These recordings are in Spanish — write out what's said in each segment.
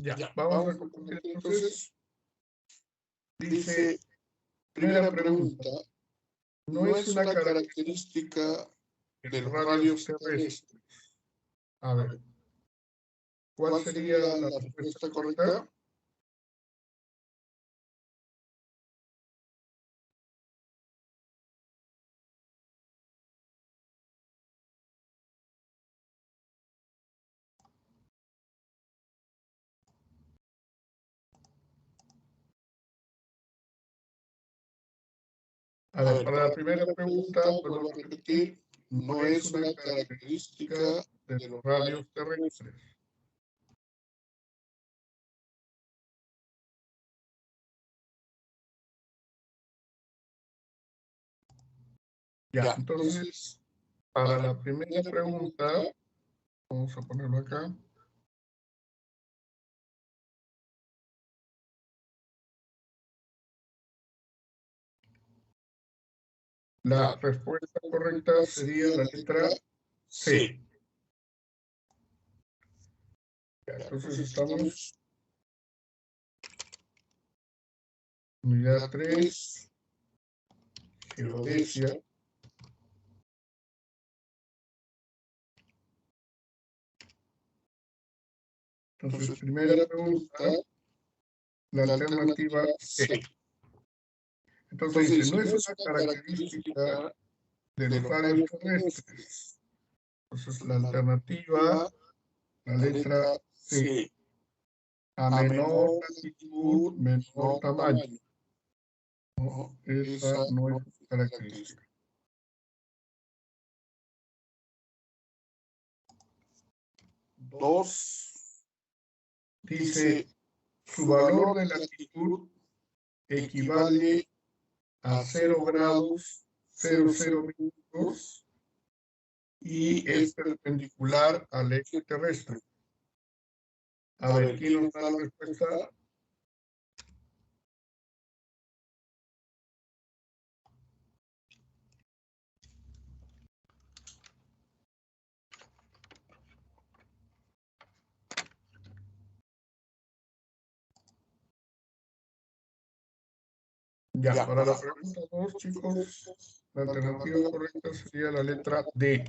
Ya, vamos a compartir entonces. Dice, primera pregunta, no es una característica de los radios terrestres. A ver, ¿cuál sería la respuesta correcta? A ver, para la primera pregunta, vuelvo a repetir, no es una característica de los radios terrestres. Ya, entonces, para la primera pregunta, vamos a ponerlo acá. La respuesta correcta sería la letra C. Ya, entonces estamos unidad 3, geodesia. Entonces, primera pregunta, la alternativa C. Entonces dice, no es una característica de los radios terrestres. Entonces, la alternativa, la letra C. A menor latitud, menor tamaño. No, esa no es característica. Dos, dice, su valor de latitud equivale a 0 grados 00 minutos y es perpendicular al eje terrestre. A ver, ¿quién nos da la respuesta? Ya, para la pregunta 2, chicos, la alternativa correcta sería la letra D.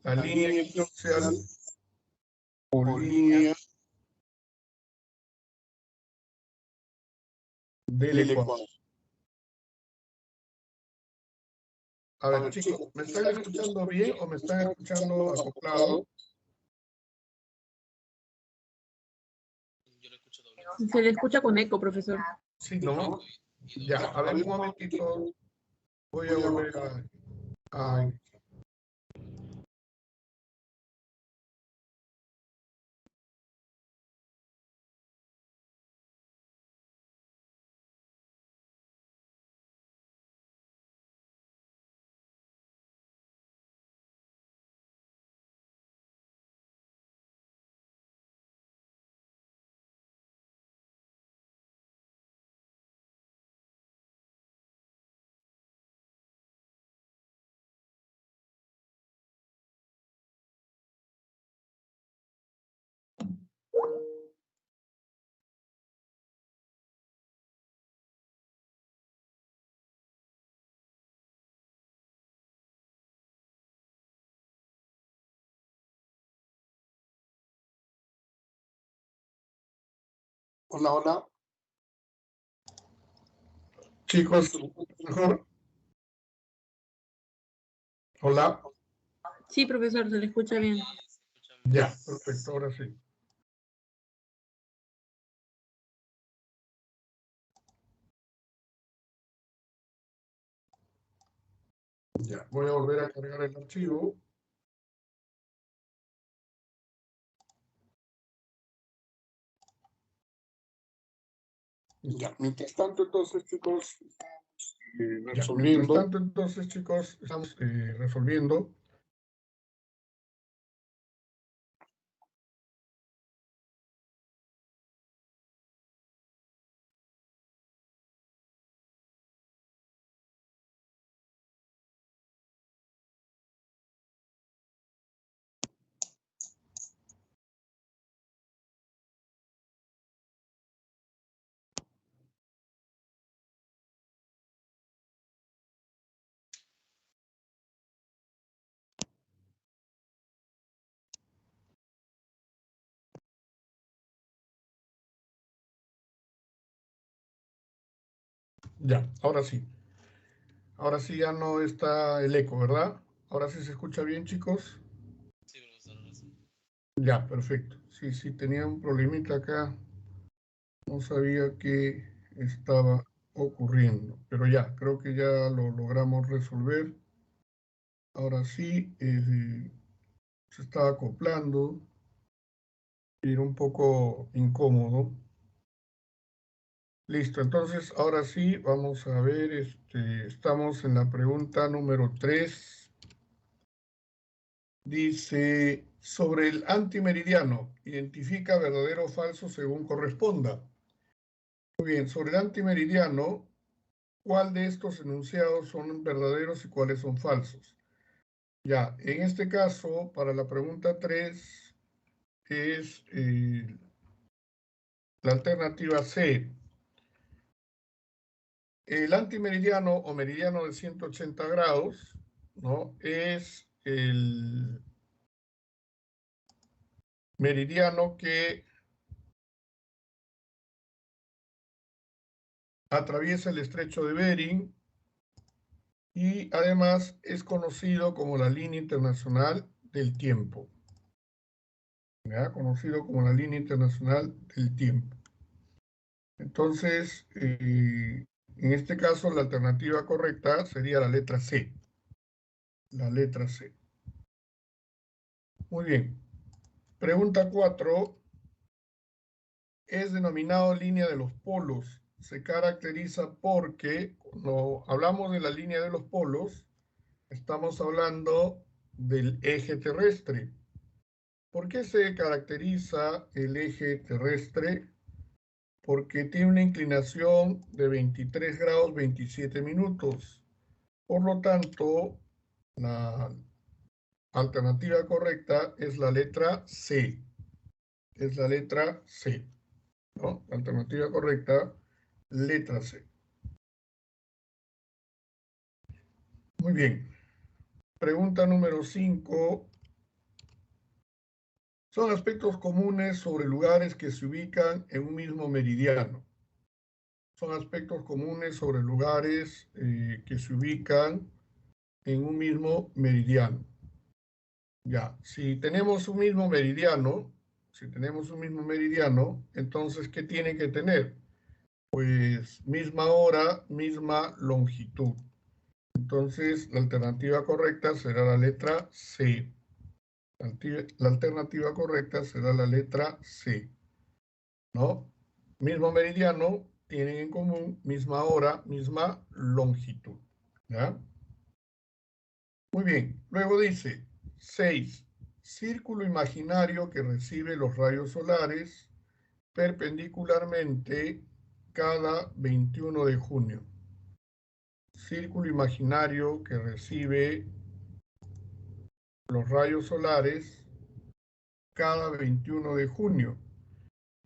La línea equinoccial o línea del Ecuador. A ver, chicos, ¿me están escuchando bien o me están escuchando acoplado? Se le escucha con eco, profesor. Sí, ¿no? Ya, a ver un momentito. Voy a volver a Hola, hola. Chicos, mejor. Hola. Sí, profesor, se le escucha bien. Ya, perfecto, ahora sí. Ya, voy a volver a cargar el archivo. Ya, mientras tanto, entonces, chicos, resolviendo. Mientras tanto, entonces, chicos, estamos resolviendo. Ya, ahora sí. Ahora sí ya no está el eco, ¿verdad? Ahora sí se escucha bien, chicos. Sí, profesor, ahora sí. Ya, perfecto. Sí, sí, tenía un problemita acá. No sabía qué estaba ocurriendo. Pero ya, creo que ya lo logramos resolver. Ahora sí, se estaba acoplando. Era un poco incómodo. Listo, entonces ahora sí, vamos a ver, estamos en la pregunta número 3. Dice, sobre el antimeridiano, identifica verdadero o falso según corresponda. Muy bien, sobre el antimeridiano, ¿cuál de estos enunciados son verdaderos y cuáles son falsos? Ya, en este caso, para la pregunta 3, es la alternativa C. El antimeridiano o meridiano de 180 grados, ¿no? Es el meridiano que atraviesa el estrecho de Bering y además es conocido como la línea internacional del tiempo. ¿Ya? Conocido como la línea internacional del tiempo. Entonces, en este caso, la alternativa correcta sería la letra C. La letra C. Muy bien. Pregunta 4. Es denominado línea de los polos. Se caracteriza porque, cuando hablamos de la línea de los polos, estamos hablando del eje terrestre. ¿Por qué se caracteriza el eje terrestre? Porque tiene una inclinación de 23 grados 27 minutos. Por lo tanto, la alternativa correcta es la letra C. Es la letra C, ¿no? La alternativa correcta, letra C. Muy bien. Pregunta número 5. Son aspectos comunes sobre lugares que se ubican en un mismo meridiano. Son aspectos comunes sobre lugares que se ubican en un mismo meridiano. Ya, si tenemos un mismo meridiano, entonces, ¿qué tiene que tener? Pues misma hora, misma longitud. Entonces, la alternativa correcta será la letra C. La alternativa correcta será la letra C, ¿no? Mismo meridiano, tienen en común misma hora, misma longitud, ¿ya? Muy bien, luego dice 6. Círculo imaginario que recibe los rayos solares perpendicularmente cada 21 de junio. Círculo imaginario que recibe los rayos solares cada 21 de junio.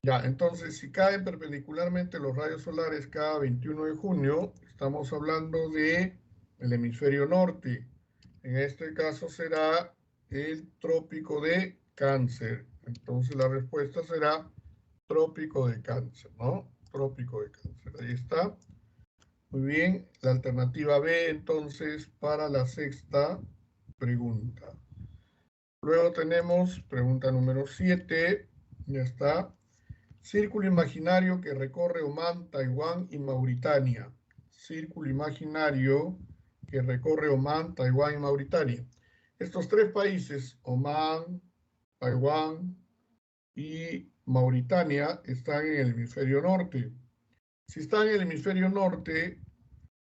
Ya, entonces, si caen perpendicularmente los rayos solares cada 21 de junio, estamos hablando de el hemisferio norte. En este caso será el trópico de Cáncer. Entonces, la respuesta será trópico de Cáncer, ¿no? Trópico de Cáncer. Ahí está. Muy bien. La alternativa B, entonces, para la sexta pregunta. Luego tenemos pregunta número 7. Ya está. Círculo imaginario que recorre Omán, Taiwán y Mauritania. Círculo imaginario que recorre Omán, Taiwán y Mauritania. Estos tres países, Omán, Taiwán y Mauritania, están en el hemisferio norte. Si están en el hemisferio norte,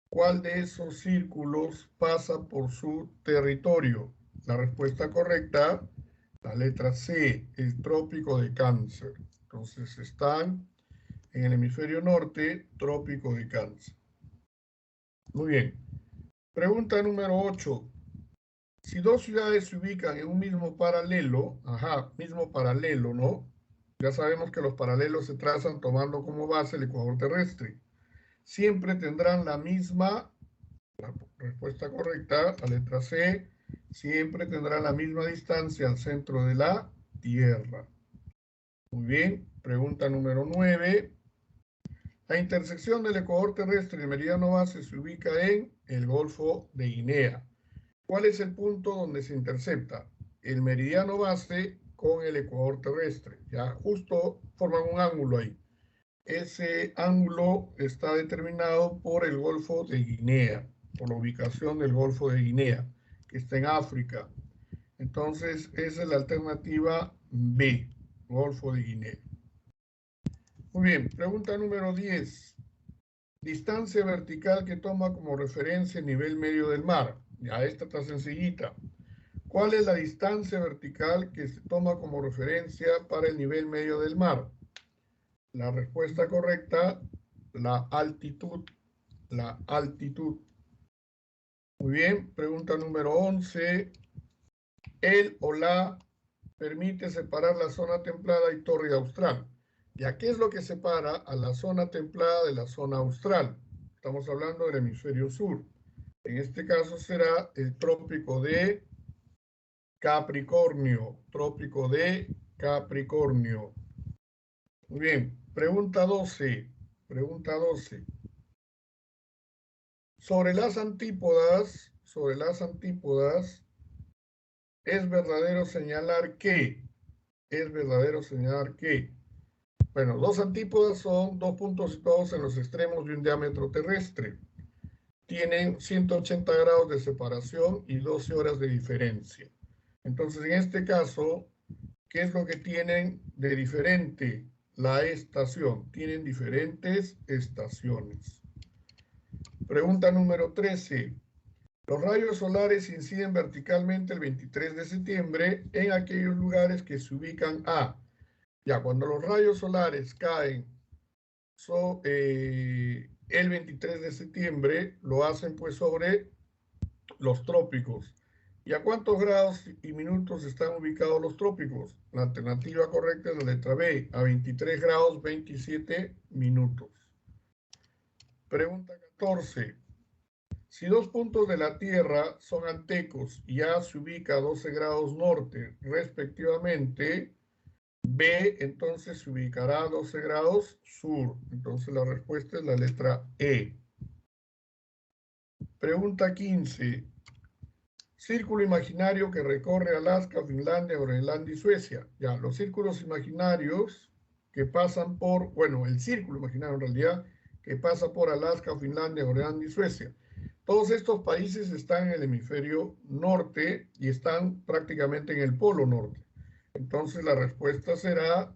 ¿cuál de esos círculos pasa por su territorio? La respuesta correcta, la letra C, el trópico de Cáncer. Entonces están en el hemisferio norte, trópico de Cáncer. Muy bien. Pregunta número 8. Si dos ciudades se ubican en un mismo paralelo, mismo paralelo, ¿no? Ya sabemos que los paralelos se trazan tomando como base el ecuador terrestre. Siempre tendrán la misma, la respuesta correcta, la letra C, siempre tendrán la misma distancia al centro de la Tierra. Muy bien. Pregunta número 9. La intersección del ecuador terrestre y el meridiano base se ubica en el Golfo de Guinea. ¿Cuál es el punto donde se intercepta? El meridiano base con el ecuador terrestre. Ya justo forman un ángulo ahí. Ese ángulo está determinado por el Golfo de Guinea, por la ubicación del Golfo de Guinea, que está en África. Entonces, esa es la alternativa B, Golfo de Guinea. Muy bien, pregunta número 10. Distancia vertical que toma como referencia el nivel medio del mar. Ya, esta está sencillita. ¿Cuál es la distancia vertical que se toma como referencia para el nivel medio del mar? La respuesta correcta, la altitud. La altitud. Muy bien, pregunta número 11. El o la permite separar la zona templada y tórrida austral. ¿Ya qué es lo que separa a la zona templada de la zona austral? Estamos hablando del hemisferio sur. En este caso será el trópico de Capricornio. Trópico de Capricornio. Muy bien, pregunta 12. Pregunta 12. Sobre las antípodas, es verdadero señalar que, bueno, dos antípodas son dos puntos situados en los extremos de un diámetro terrestre. Tienen 180 grados de separación y 12 horas de diferencia. Entonces, en este caso, ¿qué es lo que tienen de diferente? La estación. Tienen diferentes estaciones. Pregunta número 13. Los rayos solares inciden verticalmente el 23 de septiembre en aquellos lugares que se ubican a... Ya, cuando los rayos solares caen el 23 de septiembre, lo hacen pues sobre los trópicos. ¿Y a cuántos grados y minutos están ubicados los trópicos? La alternativa correcta es la letra B, a 23 grados 27 minutos. Pregunta 14. Si dos puntos de la Tierra son antecos y A se ubica a 12 grados norte respectivamente, B entonces se ubicará a 12 grados sur. Entonces la respuesta es la letra E. Pregunta 15. Círculo imaginario que recorre Alaska, Finlandia, Groenlandia y Suecia. Ya, los círculos imaginarios que pasan por, bueno, el círculo imaginario en realidad, que pasa por Alaska, Finlandia, Groenlandia y Suecia. Todos estos países están en el hemisferio norte y están prácticamente en el polo norte. Entonces la respuesta será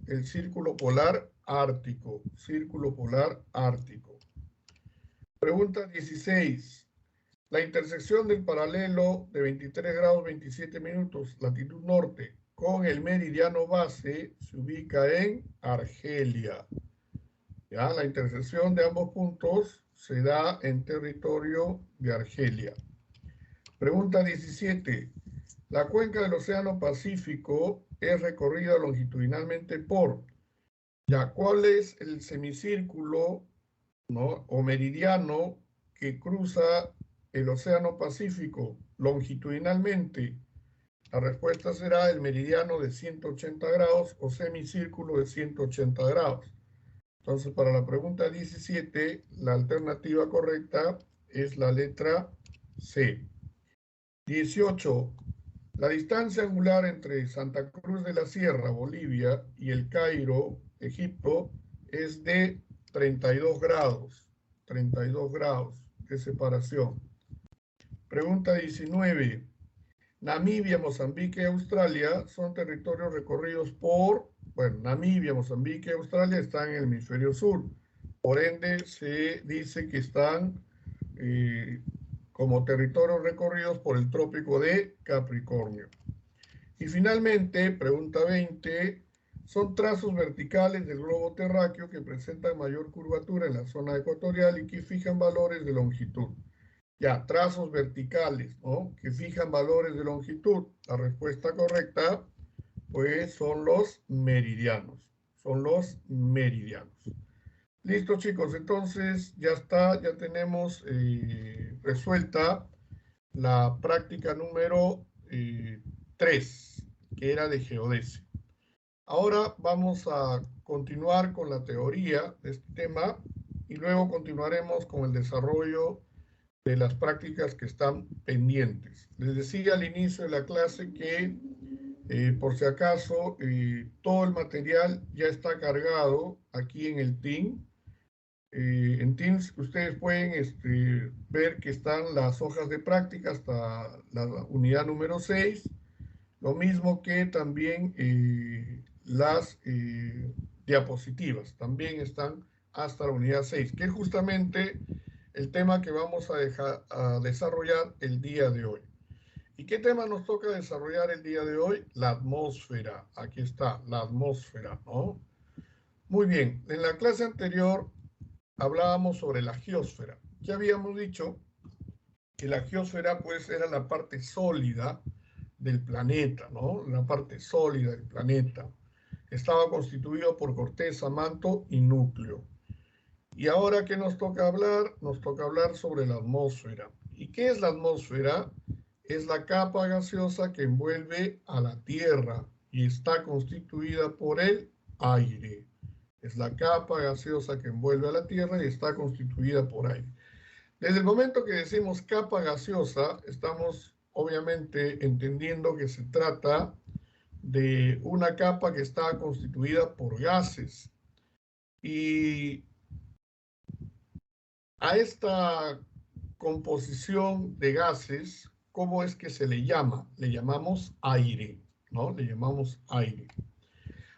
el círculo polar ártico. Círculo polar ártico. Pregunta 16. La intersección del paralelo de 23 grados 27 minutos, latitud norte, con el meridiano base se ubica en Argelia. ¿Ya? La intersección de ambos puntos se da en territorio de Argelia. Pregunta 17. La cuenca del Océano Pacífico es recorrida longitudinalmente por, ¿ya? ¿Cuál es el semicírculo, ¿no? o meridiano que cruza el Océano Pacífico longitudinalmente? La respuesta será el meridiano de 180 grados o semicírculo de 180 grados. Entonces, para la pregunta 17, la alternativa correcta es la letra C. 18. La distancia angular entre Santa Cruz de la Sierra, Bolivia, y El Cairo, Egipto, es de 32 grados. 32 grados de separación. Pregunta 19. Namibia, Mozambique y Australia son territorios recorridos por, bueno, Namibia, Mozambique y Australia están en el hemisferio sur. Por ende, se dice que están como territorios recorridos por el trópico de Capricornio. Y finalmente, pregunta 20, son trazos verticales del globo terráqueo que presentan mayor curvatura en la zona ecuatorial y que fijan valores de longitud. Ya, trazos verticales, ¿no? Que fijan valores de longitud. La respuesta correcta, pues, son los meridianos. Son los meridianos. Listo, chicos. Entonces, ya está. Ya tenemos resuelta la práctica número 3, que era de geodesia. Ahora vamos a continuar con la teoría de este tema y luego continuaremos con el desarrollo de las prácticas que están pendientes. Les decía al inicio de la clase que, por si acaso, todo el material ya está cargado aquí en el Team. En Teams ustedes pueden ver que están las hojas de práctica hasta la unidad número 6, lo mismo que también las diapositivas, también están hasta la unidad 6, que es justamente el tema que vamos a desarrollar el día de hoy. ¿Y qué tema nos toca desarrollar el día de hoy? La atmósfera. Aquí está, la atmósfera, ¿no? Muy bien, en la clase anterior hablábamos sobre la geósfera. Ya habíamos dicho que la geósfera pues era la parte sólida del planeta, ¿no? La parte sólida del planeta. Estaba constituido por corteza, manto y núcleo. Y ahora, ¿qué nos toca hablar? Nos toca hablar sobre la atmósfera. ¿Y qué es la atmósfera? Es la capa gaseosa que envuelve a la Tierra y está constituida por el aire. Es la capa gaseosa que envuelve a la Tierra y está constituida por aire. Desde el momento que decimos capa gaseosa, estamos obviamente entendiendo que se trata de una capa que está constituida por gases. Y a esta composición de gases, ¿cómo es que se le llama? Le llamamos aire, ¿no? Le llamamos aire.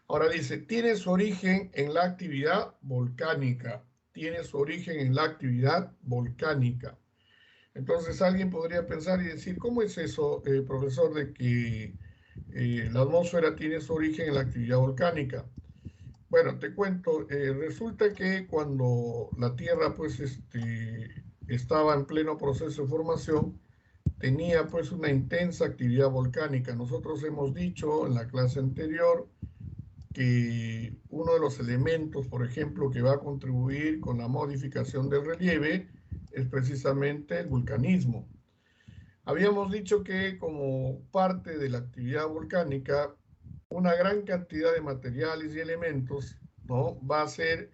Ahora dice, tiene su origen en la actividad volcánica. Tiene su origen en la actividad volcánica. Entonces alguien podría pensar y decir, ¿cómo es eso, profesor, de que la atmósfera tiene su origen en la actividad volcánica? Bueno, te cuento, resulta que cuando la Tierra pues estaba en pleno proceso de formación, tenía pues una intensa actividad volcánica. Nosotros hemos dicho en la clase anterior que uno de los elementos, por ejemplo, que va a contribuir con la modificación del relieve es precisamente el vulcanismo. Habíamos dicho que como parte de la actividad volcánica, una gran cantidad de materiales y elementos, ¿no?, va a ser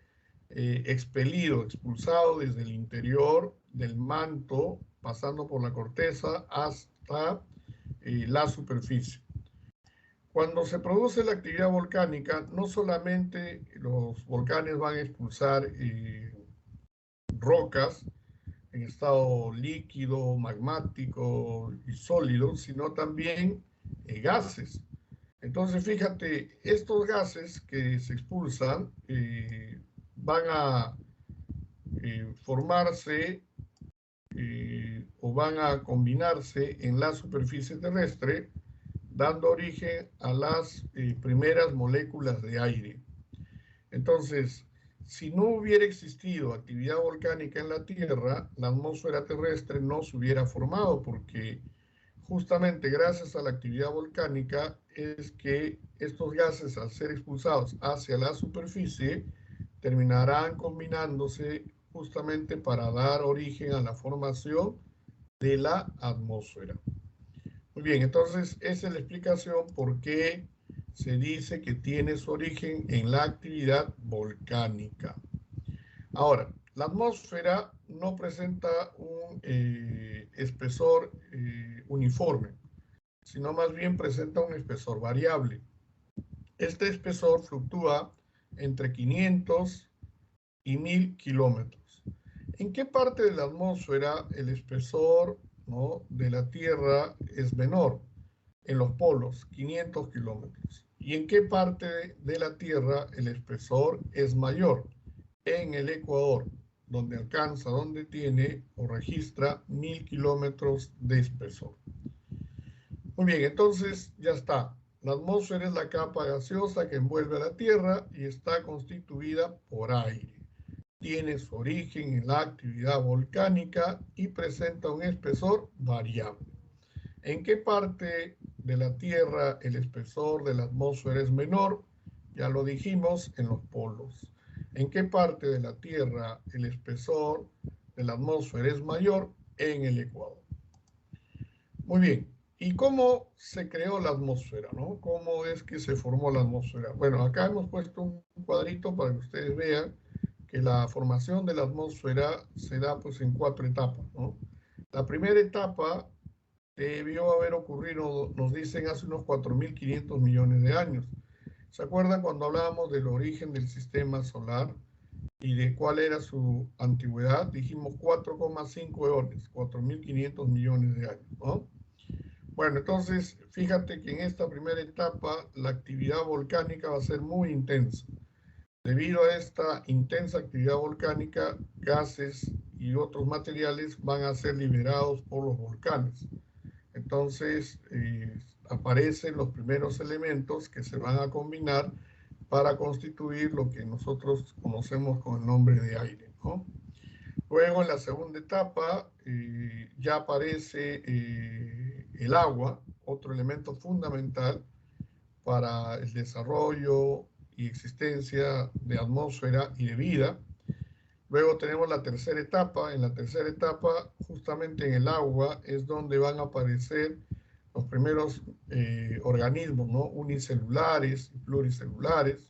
expelido, expulsado desde el interior del manto, pasando por la corteza hasta la superficie. Cuando se produce la actividad volcánica, no solamente los volcanes van a expulsar rocas en estado líquido, magmático y sólido, sino también gases. Entonces, fíjate, estos gases que se expulsan van a formarse o van a combinarse en la superficie terrestre, dando origen a las primeras moléculas de aire. Entonces, si no hubiera existido actividad volcánica en la Tierra, la atmósfera terrestre no se hubiera formado, porque justamente gracias a la actividad volcánica es que estos gases, al ser expulsados hacia la superficie, terminarán combinándose justamente para dar origen a la formación de la atmósfera. Muy bien, entonces esa es la explicación por qué se dice que tiene su origen en la actividad volcánica. Ahora, la atmósfera no presenta un espesor uniforme, sino más bien presenta un espesor variable. Este espesor fluctúa entre 500 y 1000 kilómetros. ¿En qué parte de la atmósfera el espesor, ¿no?, de la Tierra es menor? En los polos, 500 kilómetros. ¿Y en qué parte de la Tierra el espesor es mayor? En el Ecuador, donde alcanza, donde tiene o registra 1000 kilómetros de espesor. Muy bien, entonces ya está. La atmósfera es la capa gaseosa que envuelve a la Tierra y está constituida por aire. Tiene su origen en la actividad volcánica y presenta un espesor variable. ¿En qué parte de la Tierra el espesor de la atmósfera es menor? Ya lo dijimos, en los polos. ¿En qué parte de la Tierra el espesor de la atmósfera es mayor? En el Ecuador. Muy bien. ¿Y cómo se creó la atmósfera, no? ¿Cómo es que se formó la atmósfera? Bueno, acá hemos puesto un cuadrito para que ustedes vean que la formación de la atmósfera se da pues en 4 etapas, ¿no? La primera etapa debió haber ocurrido, nos dicen, hace unos 4.500 millones de años. ¿Se acuerdan cuando hablábamos del origen del sistema solar y de cuál era su antigüedad? Dijimos 4,5 eones, 4.500 millones de años, ¿no? Bueno, entonces, fíjate que en esta primera etapa la actividad volcánica va a ser muy intensa. Debido a esta intensa actividad volcánica, gases y otros materiales van a ser liberados por los volcanes. Entonces, aparecen los primeros elementos que se van a combinar para constituir lo que nosotros conocemos con el nombre de aire, ¿no? Luego, en la segunda etapa, ya aparece el agua, otro elemento fundamental para el desarrollo y existencia de atmósfera y de vida. Luego tenemos la tercera etapa. En la tercera etapa, justamente en el agua, es donde van a aparecer los primeros organismos, ¿no? Unicelulares y pluricelulares.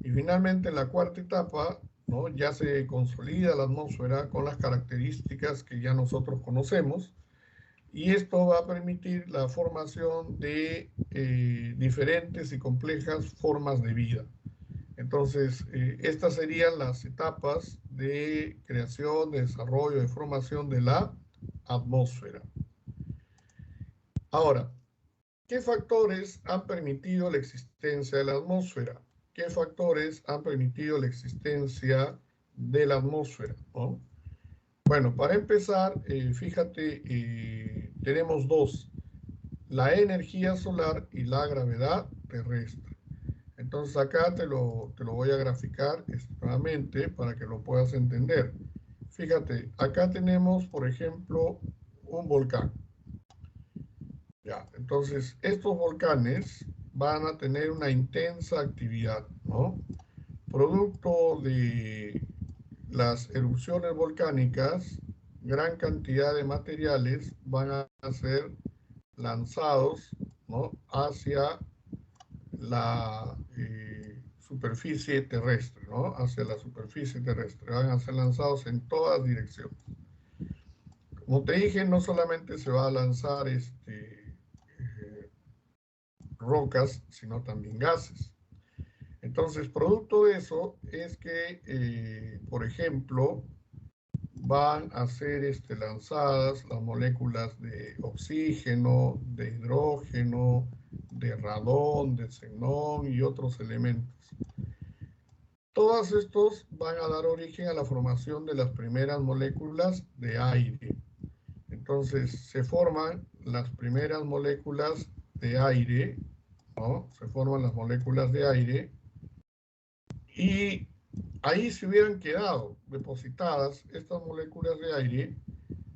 Y finalmente, en la cuarta etapa, ¿no? Ya se consolida la atmósfera con las características que ya nosotros conocemos. Y esto va a permitir la formación de diferentes y complejas formas de vida. Entonces, estas serían las etapas de creación, de desarrollo, de formación de la atmósfera. Ahora, ¿qué factores han permitido la existencia de la atmósfera? ¿Qué factores han permitido la existencia de la atmósfera, ¿no? Bueno, para empezar, fíjate, tenemos dos: la energía solar y la gravedad terrestre. Entonces acá te lo voy a graficar nuevamente para que lo puedas entender. Fíjate, acá tenemos, por ejemplo, un volcán. Ya, entonces estos volcanes van a tener una intensa actividad, ¿no? Producto de las erupciones volcánicas, gran cantidad de materiales van a ser lanzados, ¿no? Hacia la superficie terrestre, ¿no? Hacia la superficie terrestre. Van a ser lanzados en todas direcciones. Como te dije, no solamente se va a lanzar rocas, sino también gases. Entonces, producto de eso es que, por ejemplo, van a ser lanzadas las moléculas de oxígeno, de hidrógeno, de radón, de xenón y otros elementos. Todos estos van a dar origen a la formación de las primeras moléculas de aire. Entonces se forman las primeras moléculas de aire, ¿no? Se forman las moléculas de aire y ahí se hubieran quedado depositadas estas moléculas de aire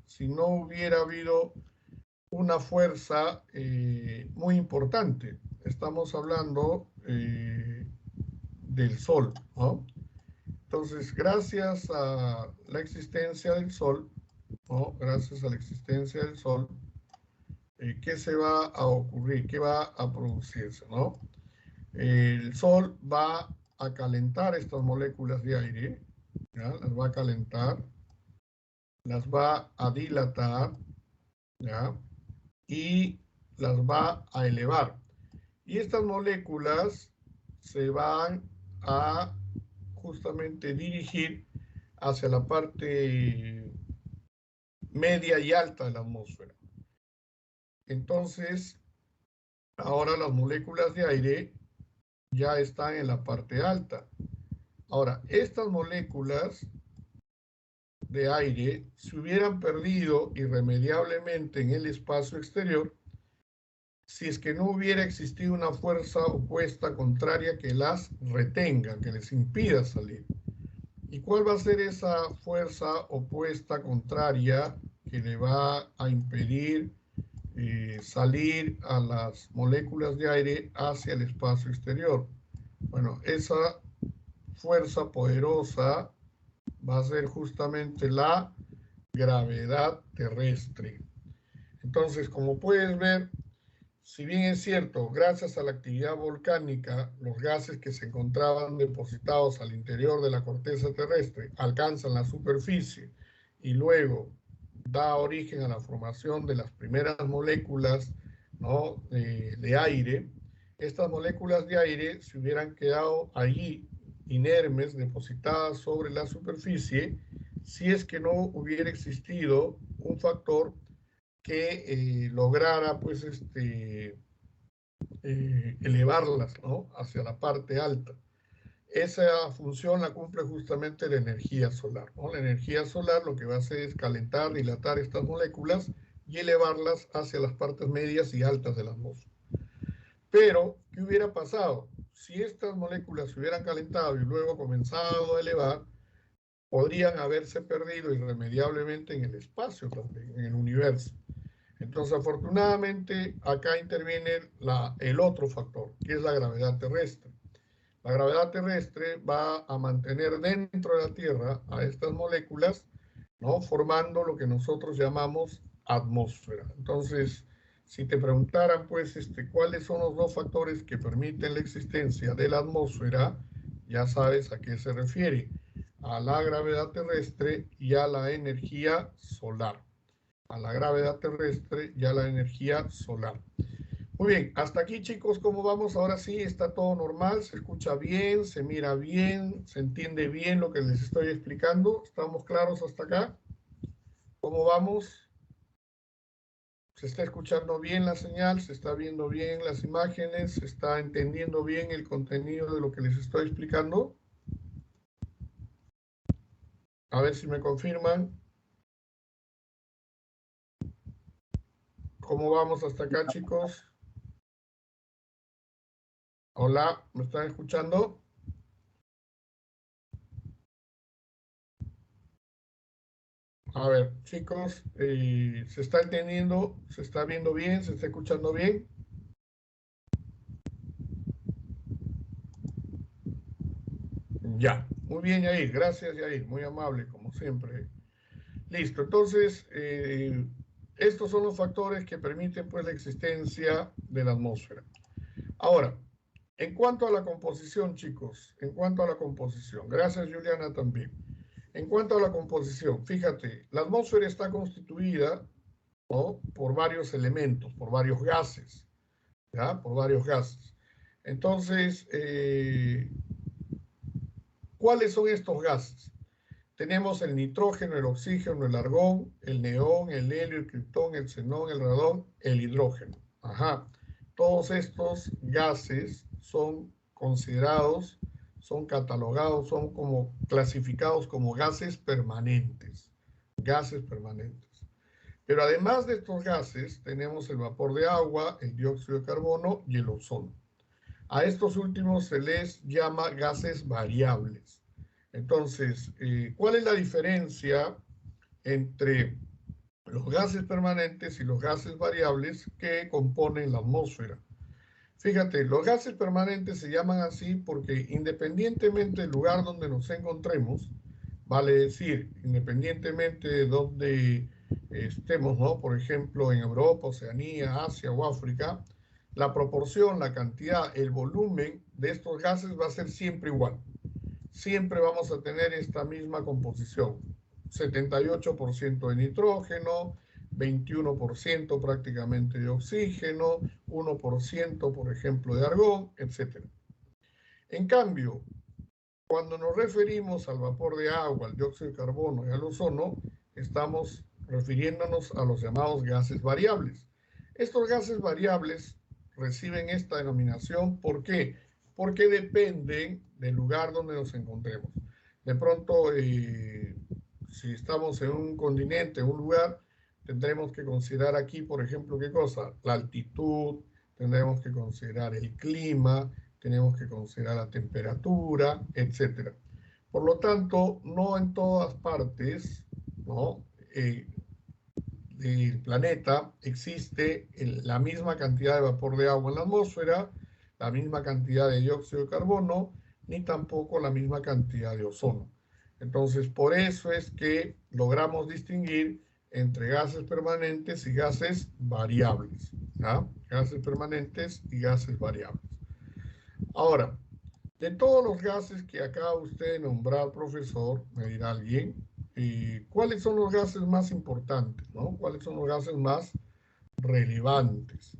si no hubiera habido una fuerza muy importante. Estamos hablando del Sol, ¿no? Entonces, gracias a la existencia del Sol, ¿no? Gracias a la existencia del Sol, ¿qué se va a ocurrir? ¿Qué va a producirse, no? El Sol va a calentar estas moléculas de aire, ¿ya? Las va a calentar, las va a dilatar, ¿ya? Y las va a elevar. Y estas moléculas se van a justamente dirigir hacia la parte media y alta de la atmósfera. Entonces, ahora las moléculas de aire ya están en la parte alta. Ahora, estas moléculas de aire se hubieran perdido irremediablemente en el espacio exterior si es que no hubiera existido una fuerza opuesta contraria que las retenga, que les impida salir. ¿Y cuál va a ser esa fuerza opuesta contraria que le va a impedir salir a las moléculas de aire hacia el espacio exterior? Bueno, esa fuerza poderosa va a ser justamente la gravedad terrestre. Entonces, como puedes ver, si bien es cierto, gracias a la actividad volcánica, los gases que se encontraban depositados al interior de la corteza terrestre alcanzan la superficie y luego da origen a la formación de las primeras moléculas, ¿no?, de aire. Estas moléculas de aire, si hubieran quedado allí inermes, depositadas sobre la superficie, si es que no hubiera existido un factor que lograra pues elevarlas, ¿no?, hacia la parte alta. Esa función la cumple justamente la energía solar, ¿no? La energía solar lo que va a hacer es calentar, dilatar estas moléculas y elevarlas hacia las partes medias y altas de la atmósfera. Pero, ¿qué hubiera pasado? Si estas moléculas se hubieran calentado y luego comenzado a elevar, podrían haberse perdido irremediablemente en el espacio también, en el universo. Entonces, afortunadamente, acá interviene el otro factor, que es la gravedad terrestre. La gravedad terrestre va a mantener dentro de la Tierra a estas moléculas, ¿no?, formando lo que nosotros llamamos atmósfera. Entonces, si te preguntaran, pues, cuáles son los dos factores que permiten la existencia de la atmósfera, ya sabes a qué se refiere: a la gravedad terrestre y a la energía solar. A la gravedad terrestre y a la energía solar. Muy bien, hasta aquí, chicos, ¿cómo vamos? Ahora sí, está todo normal, se escucha bien, se mira bien, se entiende bien lo que les estoy explicando. ¿Estamos claros hasta acá? ¿Cómo vamos? ¿Se está escuchando bien la señal? ¿Se está viendo bien las imágenes? ¿Se está entendiendo bien el contenido de lo que les estoy explicando? A ver si me confirman. ¿Cómo vamos hasta acá, chicos? Hola, ¿me están escuchando? A ver, chicos, ¿se está entendiendo? ¿Se está viendo bien? ¿Se está escuchando bien? Ya, muy bien, Yair. Gracias, Yair. Muy amable, como siempre. Listo, entonces, estos son los factores que permiten, pues, la existencia de la atmósfera. Ahora, en cuanto a la composición, chicos, en cuanto a la composición, gracias, Juliana, también. En cuanto a la composición, fíjate, la atmósfera está constituida, ¿no?, por varios elementos, por varios gases, ¿ya? Por varios gases. Entonces, ¿cuáles son estos gases? Tenemos el nitrógeno, el oxígeno, el argón, el neón, el helio, el criptón, el xenón, el radón, el hidrógeno. Ajá. Todos estos gases son considerados, son catalogados, son como clasificados como gases permanentes. Gases permanentes. Pero además de estos gases, tenemos el vapor de agua, el dióxido de carbono y el ozono. A estos últimos se les llama gases variables. Entonces, ¿cuál es la diferencia entre los gases permanentes y los gases variables que componen la atmósfera? Fíjate, los gases permanentes se llaman así porque independientemente del lugar donde nos encontremos, vale decir, independientemente de donde estemos, ¿no?, por ejemplo, en Europa, Oceanía, Asia o África, la proporción, la cantidad, el volumen de estos gases va a ser siempre igual. Siempre vamos a tener esta misma composición: 78% de nitrógeno, 21% prácticamente de oxígeno, 1%, por ejemplo, de argón, etc. En cambio, cuando nos referimos al vapor de agua, al dióxido de carbono y al ozono, estamos refiriéndonos a los llamados gases variables. Estos gases variables reciben esta denominación, ¿por qué? Porque dependen del lugar donde nos encontremos. De pronto, si estamos en un continente, en un lugar, tendremos que considerar aquí, por ejemplo, ¿qué cosa? La altitud, tendremos que considerar el clima, tenemos que considerar la temperatura, etc. Por lo tanto, no en todas partes, ¿no?, del planeta existe la misma cantidad de vapor de agua en la atmósfera, la misma cantidad de dióxido de carbono, ni tampoco la misma cantidad de ozono. Entonces, por eso es que logramos distinguir entre gases permanentes y gases variables, ¿ya? gases permanentes y gases variables. Ahora, de todos los gases que acaba usted de nombrar, profesor, me dirá alguien, ¿cuáles son los gases más importantes, ¿no? ¿Cuáles son los gases más relevantes?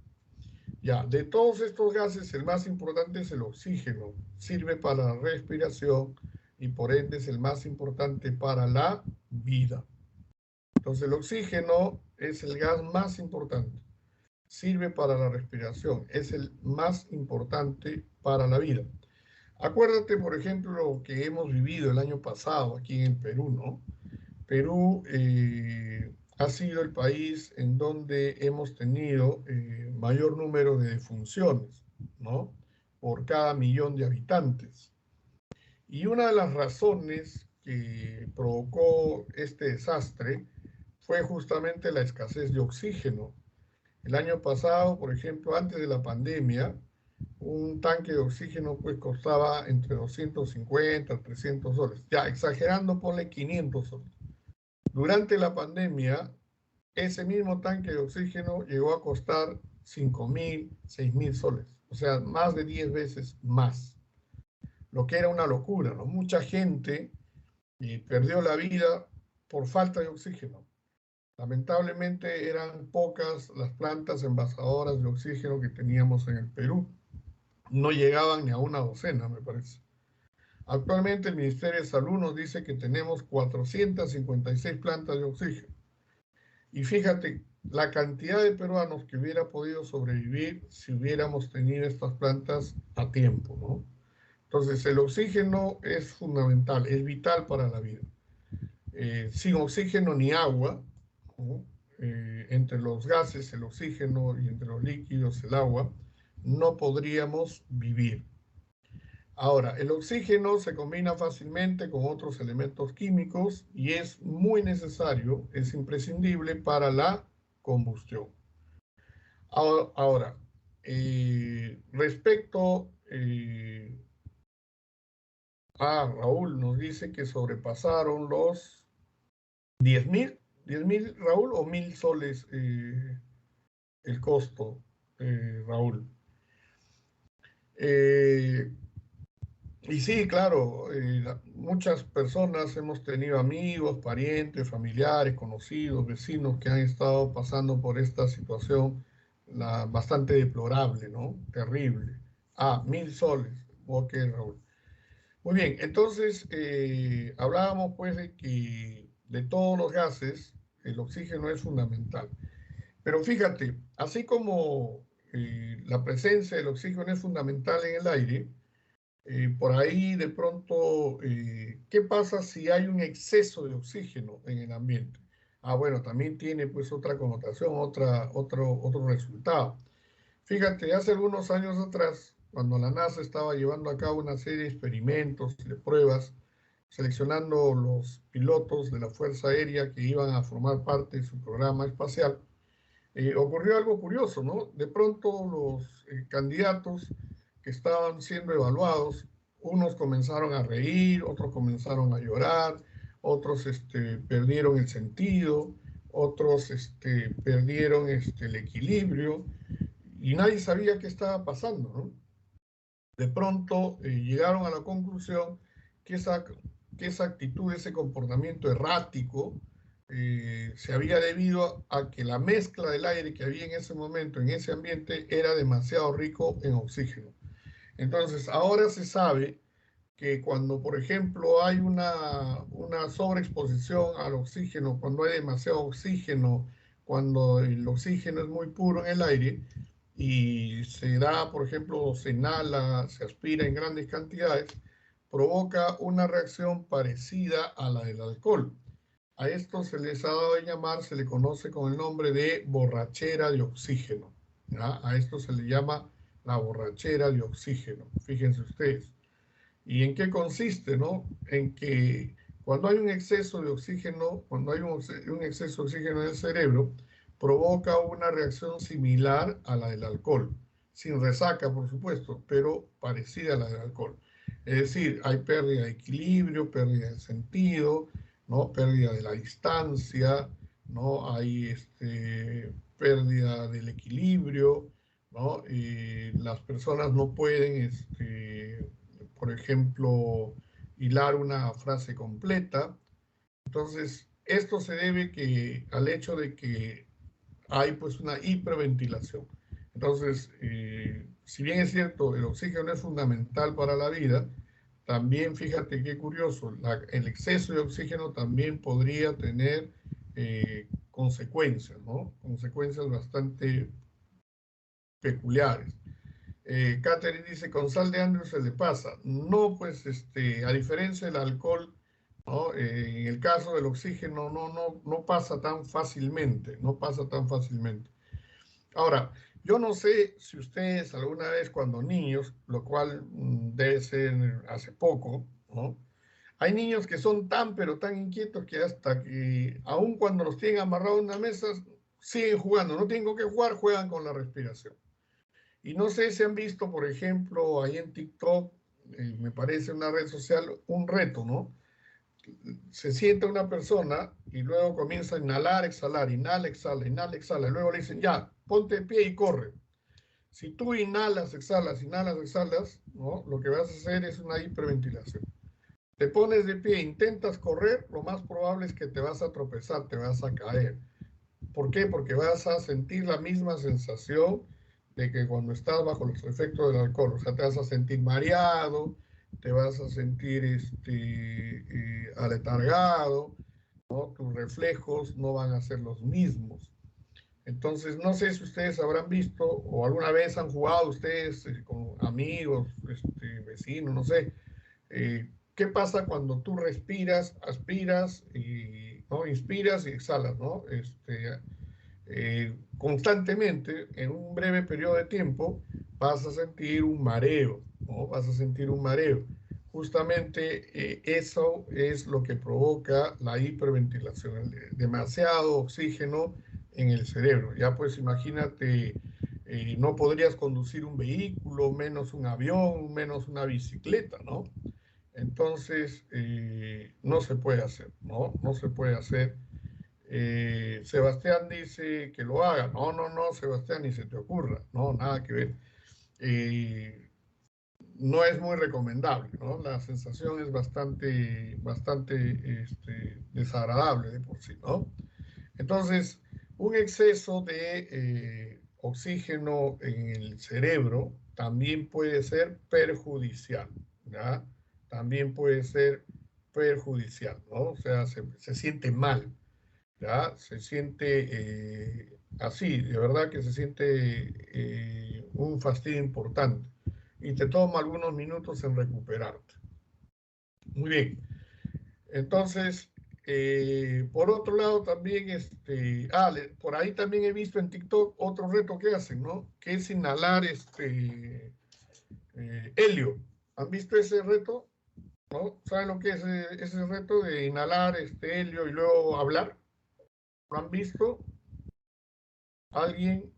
Ya, de todos estos gases, el más importante es el oxígeno. Sirve para la respiración y por ende es el más importante para la vida. Entonces, el oxígeno es el gas más importante. Sirve para la respiración. Es el más importante para la vida. Acuérdate, por ejemplo, lo que hemos vivido el año pasado aquí en el Perú, ¿no? Perú ha sido el país en donde hemos tenido mayor número de defunciones, ¿no? Por cada millón de habitantes. Y una de las razones que provocó este desastre fue justamente la escasez de oxígeno. El año pasado, por ejemplo, antes de la pandemia, un tanque de oxígeno pues costaba entre 250 a 300 soles. Ya, exagerando, ponle 500 soles. Durante la pandemia, ese mismo tanque de oxígeno llegó a costar 5.000, 6.000 soles. O sea, más de 10 veces más. Lo que era una locura, ¿no? Mucha gente perdió la vida por falta de oxígeno. Lamentablemente eran pocas las plantas envasadoras de oxígeno que teníamos en el Perú. No llegaban ni a una docena, me parece. Actualmente el Ministerio de Salud nos dice que tenemos 456 plantas de oxígeno. Y fíjate la cantidad de peruanos que hubiera podido sobrevivir si hubiéramos tenido estas plantas a tiempo, ¿no? Entonces el oxígeno es fundamental, es vital para la vida. Sin oxígeno ni agua, ¿no? Entre los gases el oxígeno y entre los líquidos el agua, no podríamos vivir. Ahora, el oxígeno se combina fácilmente con otros elementos químicos y es muy necesario, es imprescindible para la combustión. Ahora, respecto a Raúl, nos dice que sobrepasaron los 10.000, 10.000 Raúl, o 1.000 soles el costo, Raúl. Y sí, claro, muchas personas hemos tenido amigos, parientes, familiares, conocidos, vecinos que han estado pasando por esta situación bastante deplorable, ¿no? Terrible. 1.000 soles. Ok, Raúl. Muy bien, entonces hablábamos pues de que de todos los gases el oxígeno es fundamental. Pero fíjate, así como la presencia del oxígeno es fundamental en el aire, por ahí de pronto, ¿qué pasa si hay un exceso de oxígeno en el ambiente? Bueno, también tiene pues otra connotación, otro resultado. Fíjate, hace algunos años atrás, cuando la NASA estaba llevando a cabo una serie de experimentos, de pruebas, seleccionando los pilotos de la Fuerza Aérea que iban a formar parte de su programa espacial, ocurrió algo curioso, ¿no? De pronto los candidatos que estaban siendo evaluados, unos comenzaron a reír, otros comenzaron a llorar, otros perdieron el sentido, otros perdieron el equilibrio y nadie sabía qué estaba pasando, ¿no? De pronto llegaron a la conclusión que esa actitud, ese comportamiento errático, se había debido a que la mezcla del aire que había en ese momento, en ese ambiente, era demasiado rico en oxígeno. Entonces, ahora se sabe que cuando, por ejemplo, hay una sobreexposición al oxígeno, cuando hay demasiado oxígeno, cuando el oxígeno es muy puro en el aire y se da, por ejemplo, se inhala, se aspira en grandes cantidades, provoca una reacción parecida a la del alcohol. A esto se les ha dado a llamar, se le conoce con el nombre de borrachera de oxígeno, ¿ya? A esto se le llama la borrachera de oxígeno, fíjense ustedes. ¿Y en qué consiste, no? En que cuando hay un exceso de oxígeno, cuando hay un exceso de oxígeno en el cerebro, provoca una reacción similar a la del alcohol, sin resaca, por supuesto, pero parecida a la del alcohol. Es decir, hay pérdida de equilibrio, pérdida de sentido, ¿no? Pérdida de la distancia, ¿no? Hay pérdida del equilibrio, ¿no? Las personas no pueden, por ejemplo, hilar una frase completa. Entonces, esto se debe al hecho de que hay pues una hiperventilación. Entonces, si bien es cierto, el oxígeno es fundamental para la vida, también fíjate qué curioso, el exceso de oxígeno también podría tener consecuencias, ¿no? Consecuencias bastante peculiares. Catherine dice, con sal de Andrews se le pasa. No, pues, a diferencia del alcohol, ¿no? En el caso del oxígeno no pasa tan fácilmente, no pasa tan fácilmente. Ahora, yo no sé si ustedes alguna vez cuando niños, lo cual debe ser hace poco, ¿no? Hay niños que son tan, pero tan inquietos que hasta que, aun cuando los tienen amarrados en una mesa, siguen jugando. No tienen que jugar, juegan con la respiración. Y no sé si han visto, por ejemplo, ahí en TikTok, me parece una red social, un reto, ¿no? Se sienta una persona y luego comienza a inhalar, exhalar, inhala, exhala, inhala, exhala. Y luego le dicen, ya, ponte de pie y corre. Si tú inhalas, exhalas, ¿no? Lo que vas a hacer es una hiperventilación. Te pones de pie, intentas correr, lo más probable es que te vas a tropezar, te vas a caer. ¿Por qué? Porque vas a sentir la misma sensación de que cuando estás bajo los efectos del alcohol. O sea, te vas a sentir mareado, te vas a sentir aletargado, ¿no? Tus reflejos no van a ser los mismos. Entonces, no sé si ustedes habrán visto o alguna vez han jugado ustedes con amigos, vecinos, no sé. ¿Qué pasa cuando tú respiras, aspiras, ¿no? Inspiras y exhalas, ¿no? Constantemente, en un breve periodo de tiempo, vas a sentir un mareo, ¿no? Vas a sentir un mareo. Justamente eso es lo que provoca la hiperventilación, demasiado oxígeno en el cerebro. Ya pues imagínate, no podrías conducir un vehículo, menos un avión, menos una bicicleta, ¿no? Entonces, no se puede hacer, ¿no? No se puede hacer. Sebastián dice que lo haga. No, Sebastián, ni se te ocurra. No, nada que ver. No es muy recomendable, ¿no? La sensación es bastante desagradable de por sí, ¿no? Entonces, un exceso de oxígeno en el cerebro también puede ser perjudicial, ¿ya? También puede ser perjudicial, ¿no? O sea, se siente mal, ¿ya? Se siente así, de verdad que se siente un fastidio importante y te toma algunos minutos en recuperarte. Muy bien. Entonces, por otro lado también, por ahí también he visto en TikTok otro reto que hacen, ¿no? Que es inhalar helio. ¿Han visto ese reto? ¿No? ¿Saben lo que es ese reto de inhalar helio y luego hablar? ¿Lo han visto? ¿Alguien?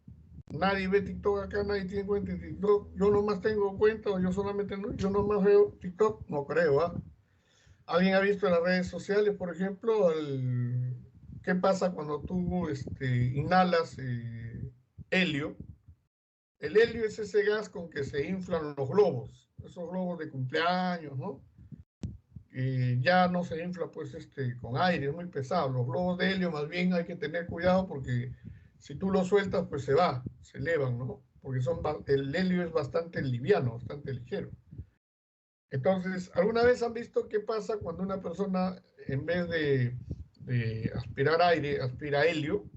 Nadie ve TikTok acá, nadie tiene cuenta de TikTok. Yo nomás tengo cuenta, o yo solamente no, yo nomás veo TikTok, no creo, ¿ah? ¿Alguien ha visto en las redes sociales, por ejemplo, qué pasa cuando tú inhalas helio? El helio es ese gas con que se inflan los globos, esos globos de cumpleaños, ¿no? Ya no se infla pues con aire, es muy pesado. Los globos de helio más bien hay que tener cuidado porque si tú los sueltas pues se elevan, ¿no? Porque el helio es bastante liviano, bastante ligero. Entonces, ¿alguna vez han visto qué pasa cuando una persona, en vez de aspirar aire, aspira helio?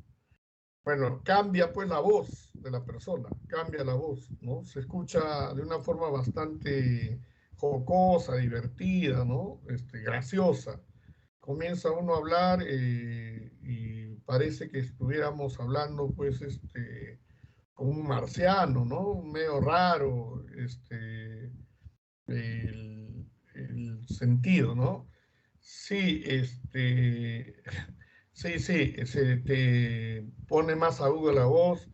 Bueno, cambia pues la voz de la persona, cambia la voz, ¿no? Se escucha de una forma bastante jocosa, divertida, ¿no? Graciosa. Comienza uno a hablar y parece que estuviéramos hablando pues con un marciano, ¿no? Medio raro, el sentido, ¿no? Sí, sí, se te pone más aguda la voz.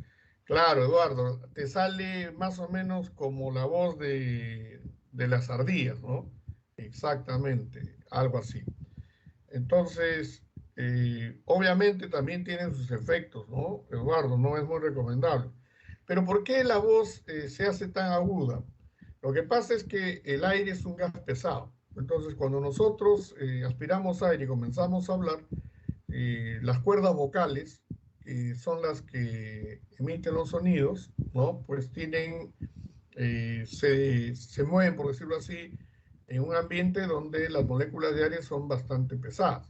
Claro, Eduardo, te sale más o menos como la voz de las ardillas, ¿no? Exactamente, algo así. Entonces, obviamente también tienen sus efectos, ¿no? Eduardo, no es muy recomendable. Pero ¿por qué la voz se hace tan aguda? Lo que pasa es que el aire es un gas pesado. Entonces, cuando nosotros aspiramos aire y comenzamos a hablar, las cuerdas vocales, son las que emiten los sonidos, ¿no? Pues tienen, se mueven, por decirlo así, en un ambiente donde las moléculas de aire son bastante pesadas.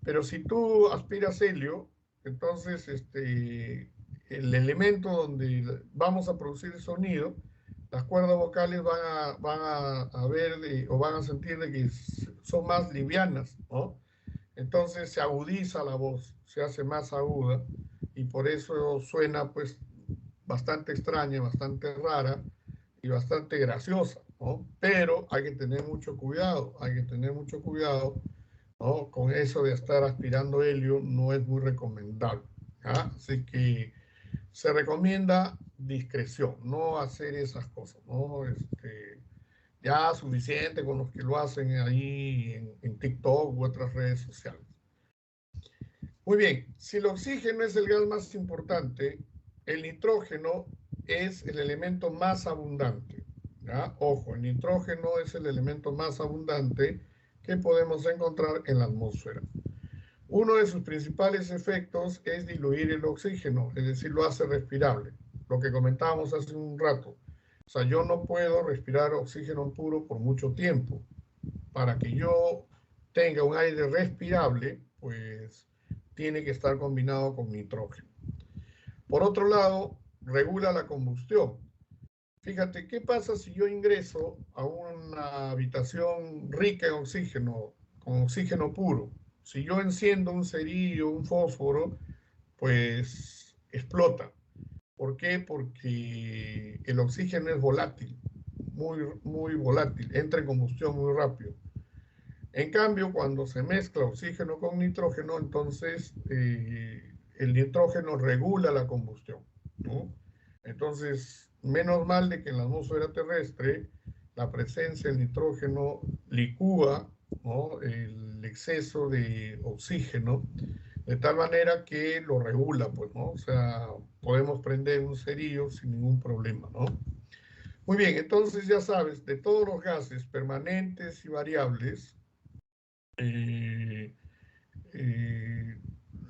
Pero si tú aspiras helio, entonces el elemento donde vamos a producir el sonido, las cuerdas vocales van a ver o van a sentir de que son más livianas, ¿no? Entonces se agudiza la voz, se hace más aguda y por eso suena pues bastante extraña, bastante rara y bastante graciosa, ¿no? Pero hay que tener mucho cuidado, hay que tener mucho cuidado, ¿no? Con eso de estar aspirando helio no es muy recomendable, ¿ya? Así que se recomienda discreción, no hacer esas cosas, ¿no? Ya suficiente con los que lo hacen ahí en TikTok u otras redes sociales. Muy bien, si el oxígeno es el gas más importante, el nitrógeno es el elemento más abundante, ¿ya? Ojo, el nitrógeno es el elemento más abundante que podemos encontrar en la atmósfera. Uno de sus principales efectos es diluir el oxígeno, es decir, lo hace respirable. Lo que comentábamos hace un rato. O sea, yo no puedo respirar oxígeno puro por mucho tiempo. Para que yo tenga un aire respirable, pues tiene que estar combinado con nitrógeno. Por otro lado, regula la combustión. Fíjate, ¿qué pasa si yo ingreso a una habitación rica en oxígeno, con oxígeno puro? Si yo enciendo un cerillo, un fósforo, pues explota. ¿Por qué? Porque el oxígeno es volátil, muy volátil, entra en combustión muy rápido. En cambio, cuando se mezcla oxígeno con nitrógeno, entonces el nitrógeno regula la combustión, ¿no? Entonces, menos mal de que en la atmósfera terrestre la presencia del nitrógeno licúa, ¿no?, el exceso de oxígeno, de tal manera que lo regula, pues, ¿no? O sea, podemos prender un cerillo sin ningún problema, ¿no? Muy bien, entonces ya sabes, de todos los gases permanentes y variables, eh, eh,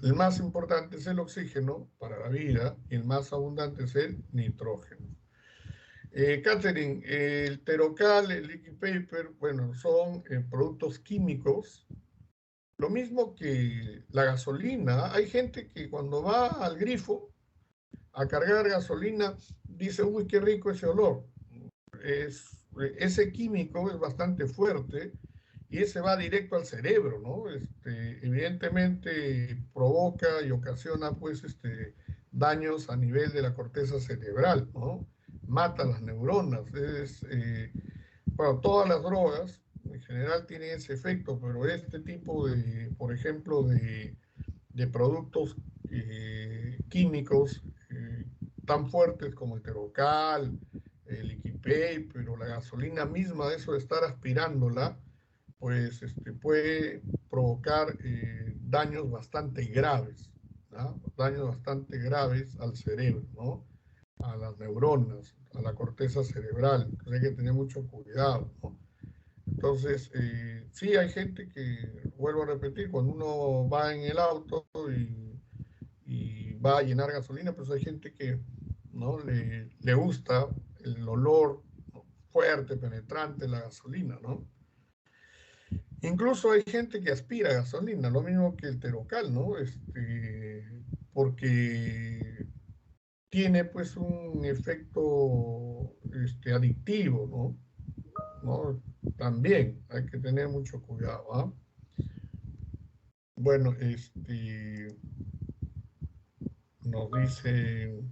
el más importante es el oxígeno para la vida y el más abundante es el nitrógeno. Catherine, el Terocal, el liquid paper, bueno, son productos químicos. Lo mismo que la gasolina. Hay gente que cuando va al grifo a cargar gasolina dice, uy, qué rico ese olor. Ese químico es bastante fuerte y ese va directo al cerebro, ¿no? Evidentemente provoca y ocasiona, pues, daños a nivel de la corteza cerebral, ¿no? Mata las neuronas. Bueno, todas las drogas en general tienen ese efecto, pero este tipo de, por ejemplo, de productos químicos tan fuertes como el Terocal, el liquid paper o la gasolina misma, de eso de estar aspirándola, pues puede provocar daños bastante graves, ¿no? Daños bastante graves al cerebro, ¿no? A las neuronas, a la corteza cerebral. Entonces hay que tener mucho cuidado, ¿no? Entonces, sí hay gente que, vuelvo a repetir, cuando uno va en el auto y va a llenar gasolina, pues hay gente que no le gusta el olor, ¿no?, fuerte, penetrante de la gasolina, ¿no? Incluso hay gente que aspira a gasolina, lo mismo que el Terocal, ¿no? Porque tiene pues un efecto adictivo, ¿no? ¿No? También hay que tener mucho cuidado, ¿ah? Bueno, nos dice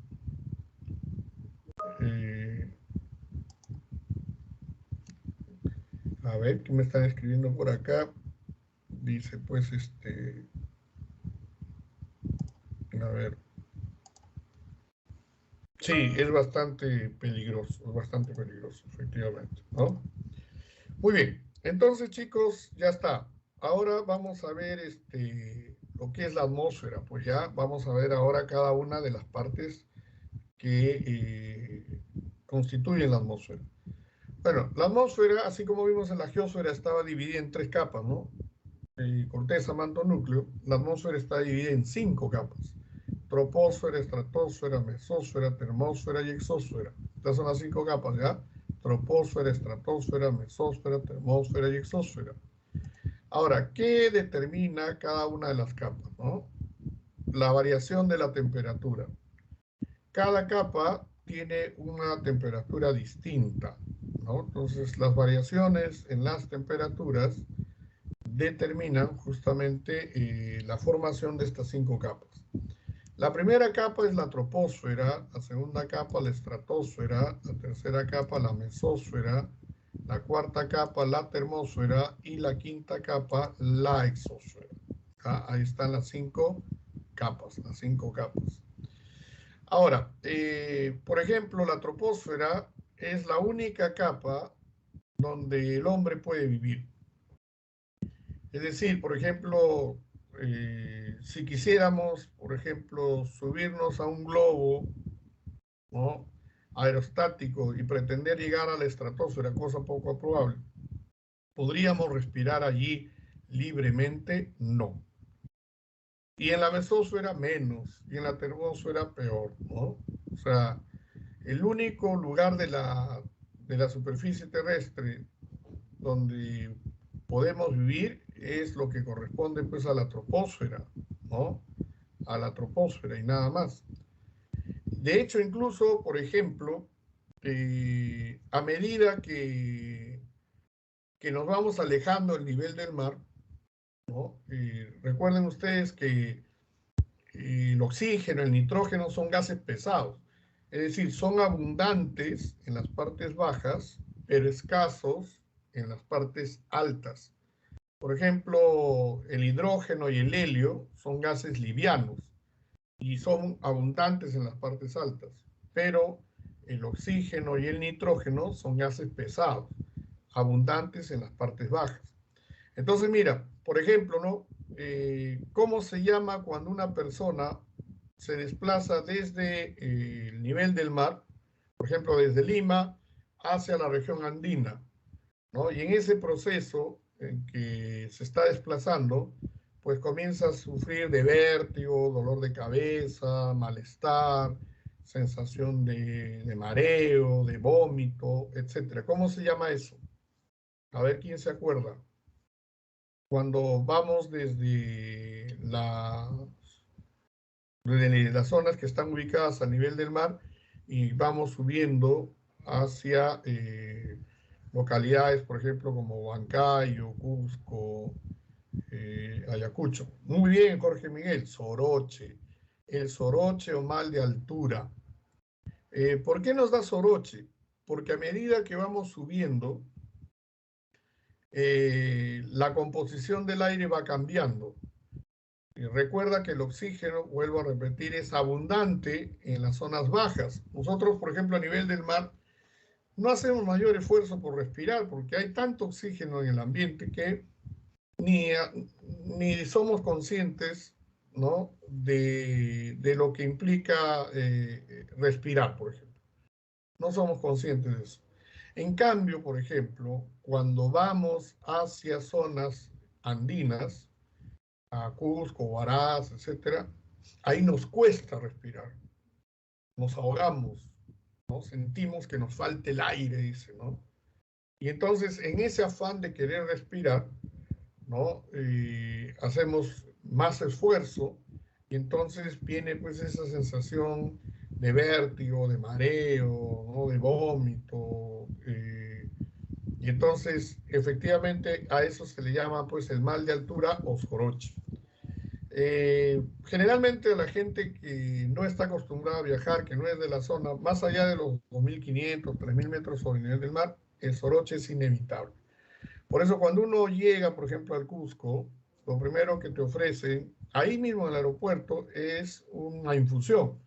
a ver, ¿qué me están escribiendo por acá? Dice, pues, a ver. Sí, es bastante peligroso, efectivamente, ¿no? Muy bien, entonces, chicos, ya está. Ahora vamos a ver lo que es la atmósfera. Pues ya vamos a ver ahora cada una de las partes que constituyen la atmósfera. Bueno, la atmósfera, así como vimos en la geósfera, estaba dividida en 3 capas, ¿no? Corteza, manto, núcleo. La atmósfera está dividida en 5 capas: troposfera, estratosfera, mesósfera, termósfera y exósfera. Estas son las 5 capas, ¿ya? Troposfera, estratosfera, mesósfera, termósfera y exósfera. Ahora, ¿qué determina cada una de las capas, no? La variación de la temperatura. Cada capa tiene una temperatura distinta, ¿no? Entonces, las variaciones en las temperaturas determinan justamente la formación de estas 5 capas. La primera capa es la troposfera, la segunda capa la estratosfera, la tercera capa la mesósfera, la cuarta capa la termósfera y la quinta capa la exósfera. Ahí están las 5 capas, las 5 capas. Ahora, por ejemplo, la troposfera es la única capa donde el hombre puede vivir. Es decir, por ejemplo, si quisiéramos, por ejemplo, subirnos a un globo, ¿no?, aerostático y pretender llegar a la estratosfera, cosa poco probable, ¿podríamos respirar allí libremente? No. Y en la mesósfera menos, y en la termósfera peor, ¿no? O sea, el único lugar de la superficie terrestre donde podemos vivir es lo que corresponde pues a la troposfera, ¿no? A la troposfera y nada más. De hecho, incluso, por ejemplo, a medida que nos vamos alejando del nivel del mar, ¿no? Recuerden ustedes que el oxígeno, el nitrógeno son gases pesados, es decir, son abundantes en las partes bajas, pero escasos en las partes altas. Por ejemplo, el hidrógeno y el helio son gases livianos y son abundantes en las partes altas, pero el oxígeno y el nitrógeno son gases pesados, abundantes en las partes bajas. Entonces, mira, por ejemplo, ¿no? ¿Cómo se llama cuando una persona se desplaza desde el nivel del mar, por ejemplo, desde Lima hacia la región andina, ¿no? Y en ese proceso en que se está desplazando, pues comienza a sufrir de vértigo, dolor de cabeza, malestar, sensación de mareo, de vómito, etc. ¿Cómo se llama eso? A ver quién se acuerda. Cuando vamos desde las zonas que están ubicadas a nivel del mar y vamos subiendo hacia localidades, por ejemplo, como Huancayo, Cusco, Ayacucho. Muy bien, Jorge Miguel, soroche. El soroche o mal de altura. ¿Por qué nos da soroche? Porque a medida que vamos subiendo, la composición del aire va cambiando. Y recuerda que el oxígeno, vuelvo a repetir, es abundante en las zonas bajas. Nosotros, por ejemplo, a nivel del mar, no hacemos mayor esfuerzo por respirar porque hay tanto oxígeno en el ambiente que ni somos conscientes, ¿no?, de lo que implica respirar, por ejemplo. No somos conscientes de eso. En cambio, por ejemplo, cuando vamos hacia zonas andinas, a Cusco, Huaraz, etc., ahí nos cuesta respirar. Nos ahogamos, ¿no? Sentimos que nos falta el aire, dice, ¿no? Y entonces, en ese afán de querer respirar, ¿no?, hacemos más esfuerzo y entonces viene pues esa sensación de vértigo, de mareo, ¿no?, de vómito, y entonces efectivamente a eso se le llama pues el mal de altura o soroche. Generalmente a la gente que no está acostumbrada a viajar, que no es de la zona, más allá de los 2.500, 3.000 metros sobre el nivel del mar, el soroche es inevitable. Por eso cuando uno llega, por ejemplo, al Cusco, lo primero que te ofrecen, ahí mismo en el aeropuerto, es una infusión,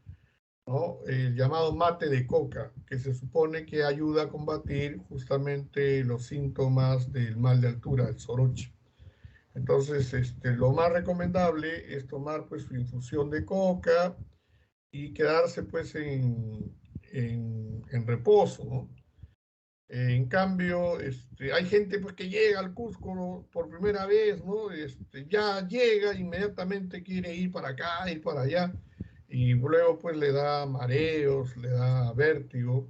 ¿no?, el llamado mate de coca, que se supone que ayuda a combatir justamente los síntomas del mal de altura, el soroche. Entonces, lo más recomendable es tomar pues su infusión de coca y quedarse pues en reposo, ¿no? En cambio, hay gente pues, que llega al Cusco por primera vez, ¿no? Ya llega, inmediatamente quiere ir para acá, ir para allá, y luego pues le da mareos, le da vértigo.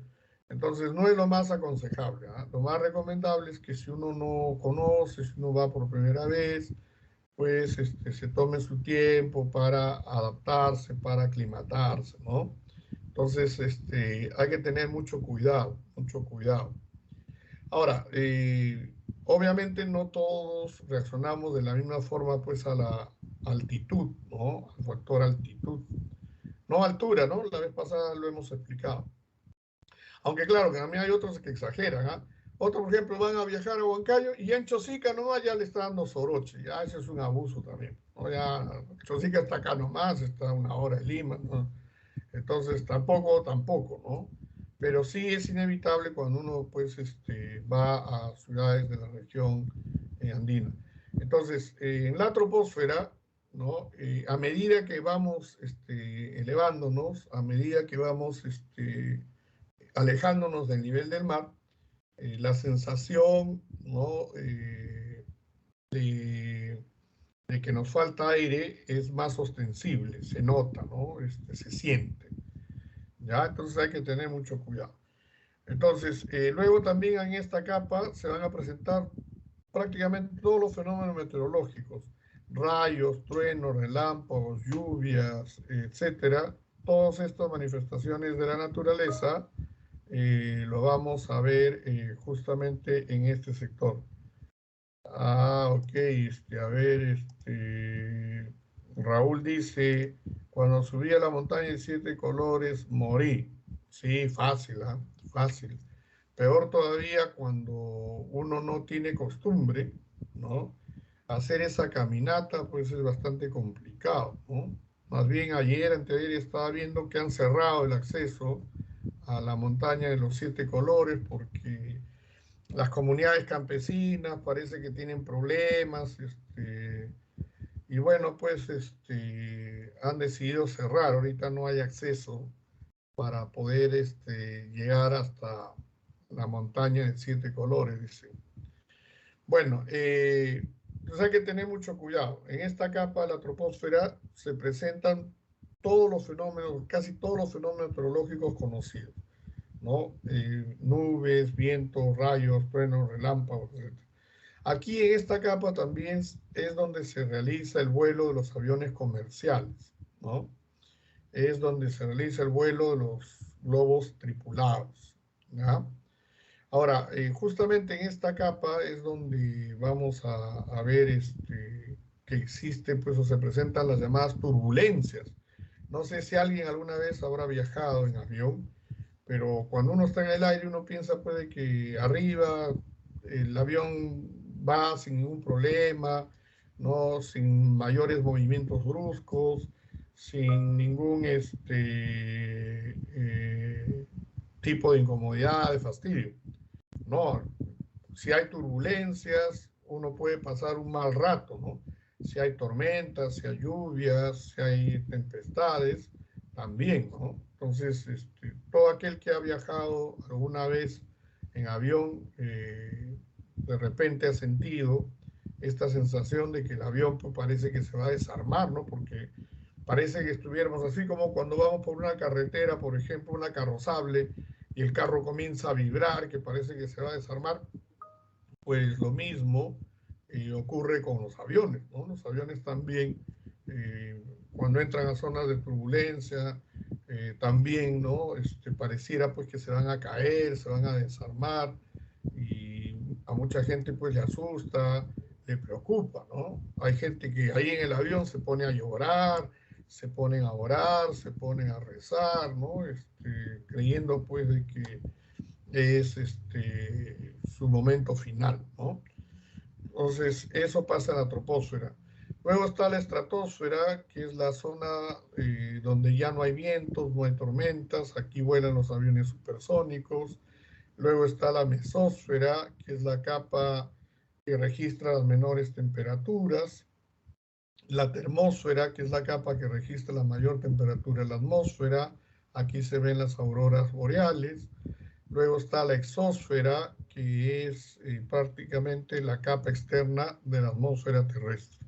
Entonces no es lo más aconsejable, ¿ah? Lo más recomendable es que si uno no conoce, si uno va por primera vez, pues se tome su tiempo para adaptarse, para aclimatarse, ¿no? Entonces, hay que tener mucho cuidado, mucho cuidado. Ahora, obviamente no todos reaccionamos de la misma forma pues a la altitud, ¿no? Al factor altitud. No altura, ¿no? La vez pasada lo hemos explicado. Aunque claro, que también hay otros que exageran, ¿ah? Otros, por ejemplo, van a viajar a Huancayo y ya en Chosica nomás ya le está dando soroche. Ya ese es un abuso también, ¿no? Ya Chosica está acá nomás, está a 1 hora de Lima, ¿no? Entonces, tampoco, ¿no? Pero sí es inevitable cuando uno, pues, va a ciudades de la región andina. Entonces, en la troposfera, ¿no? A medida que vamos elevándonos, a medida que vamos alejándonos del nivel del mar, la sensación, ¿no? De que nos falta aire es más ostensible, se nota, ¿no? Se siente. ¿Ya? Entonces hay que tener mucho cuidado. Entonces, luego también en esta capa se van a presentar prácticamente todos los fenómenos meteorológicos, rayos, truenos, relámpagos, lluvias, etcétera. Todas estas manifestaciones de la naturaleza lo vamos a ver justamente en este sector. Ok, a ver, Raúl dice, cuando subí a la montaña de 7 colores, morí. Sí, fácil, ¿ah? Fácil. Peor todavía cuando uno no tiene costumbre, ¿no? Hacer esa caminata, pues es bastante complicado, ¿no? Más bien ayer, anteayer, estaba viendo que han cerrado el acceso a la montaña de los 7 colores porque las comunidades campesinas parece que tienen problemas, y bueno, pues han decidido cerrar. Ahorita no hay acceso para poder llegar hasta la montaña de 7 colores, dice. Bueno, entonces hay que tener mucho cuidado. En esta capa de la troposfera se presentan todos los fenómenos, casi todos los fenómenos meteorológicos conocidos, ¿no? Nubes, vientos, rayos, truenos, relámpagos, etc. Aquí en esta capa también es donde se realiza el vuelo de los aviones comerciales, ¿no? Es donde se realiza el vuelo de los globos tripulados, ¿ya? Ahora, justamente en esta capa es donde vamos a ver que existen, pues, o se presentan las llamadas turbulencias. No sé si alguien alguna vez habrá viajado en avión, pero cuando uno está en el aire, uno piensa, pues, de que arriba el avión va sin ningún problema, ¿no? Sin mayores movimientos bruscos, sin ningún tipo de incomodidad, de fastidio. No, si hay turbulencias, uno puede pasar un mal rato, ¿no? Si hay tormentas, si hay lluvias, si hay tempestades, también, ¿no? Entonces, todo aquel que ha viajado alguna vez en avión, de repente ha sentido esta sensación de que el avión pues, parece que se va a desarmar, ¿no? Porque parece que estuviéramos así como cuando vamos por una carretera, por ejemplo, una carrozable, y el carro comienza a vibrar, que parece que se va a desarmar. Pues lo mismo ocurre con los aviones, ¿no? Los aviones también, cuando entran a zonas de turbulencia, también, ¿no? Pareciera pues que se van a caer, se van a desarmar, y a mucha gente pues le asusta, le preocupa, ¿no? Hay gente que ahí en el avión se pone a llorar, se ponen a orar, se ponen a rezar, ¿no? Creyendo pues de que es su momento final, ¿no? Entonces, eso pasa en la troposfera. Luego está la estratosfera, que es la zona donde ya no hay vientos, no hay tormentas, aquí vuelan los aviones supersónicos. Luego está la mesósfera, que es la capa que registra las menores temperaturas. la termósfera, que es la capa que registra la mayor temperatura en la atmósfera. Aquí se ven las auroras boreales. Luego está la exósfera, que es prácticamente la capa externa de la atmósfera terrestre.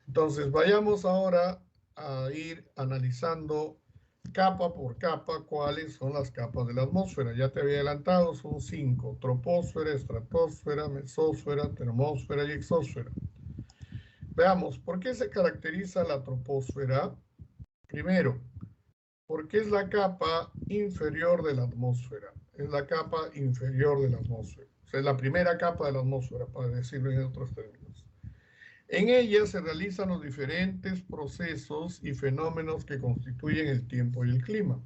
Entonces, vayamos ahora a ir analizando capa por capa cuáles son las capas de la atmósfera. Ya te había adelantado, son 5: troposfera, estratosfera, mesósfera, termósfera y exósfera. Veamos, ¿por qué se caracteriza la troposfera? Primero, porque es la capa inferior de la atmósfera. Es la capa inferior de la atmósfera. O sea, es la primera capa de la atmósfera, para decirlo en otros términos. En ella se realizan los diferentes procesos y fenómenos que constituyen el tiempo y el clima.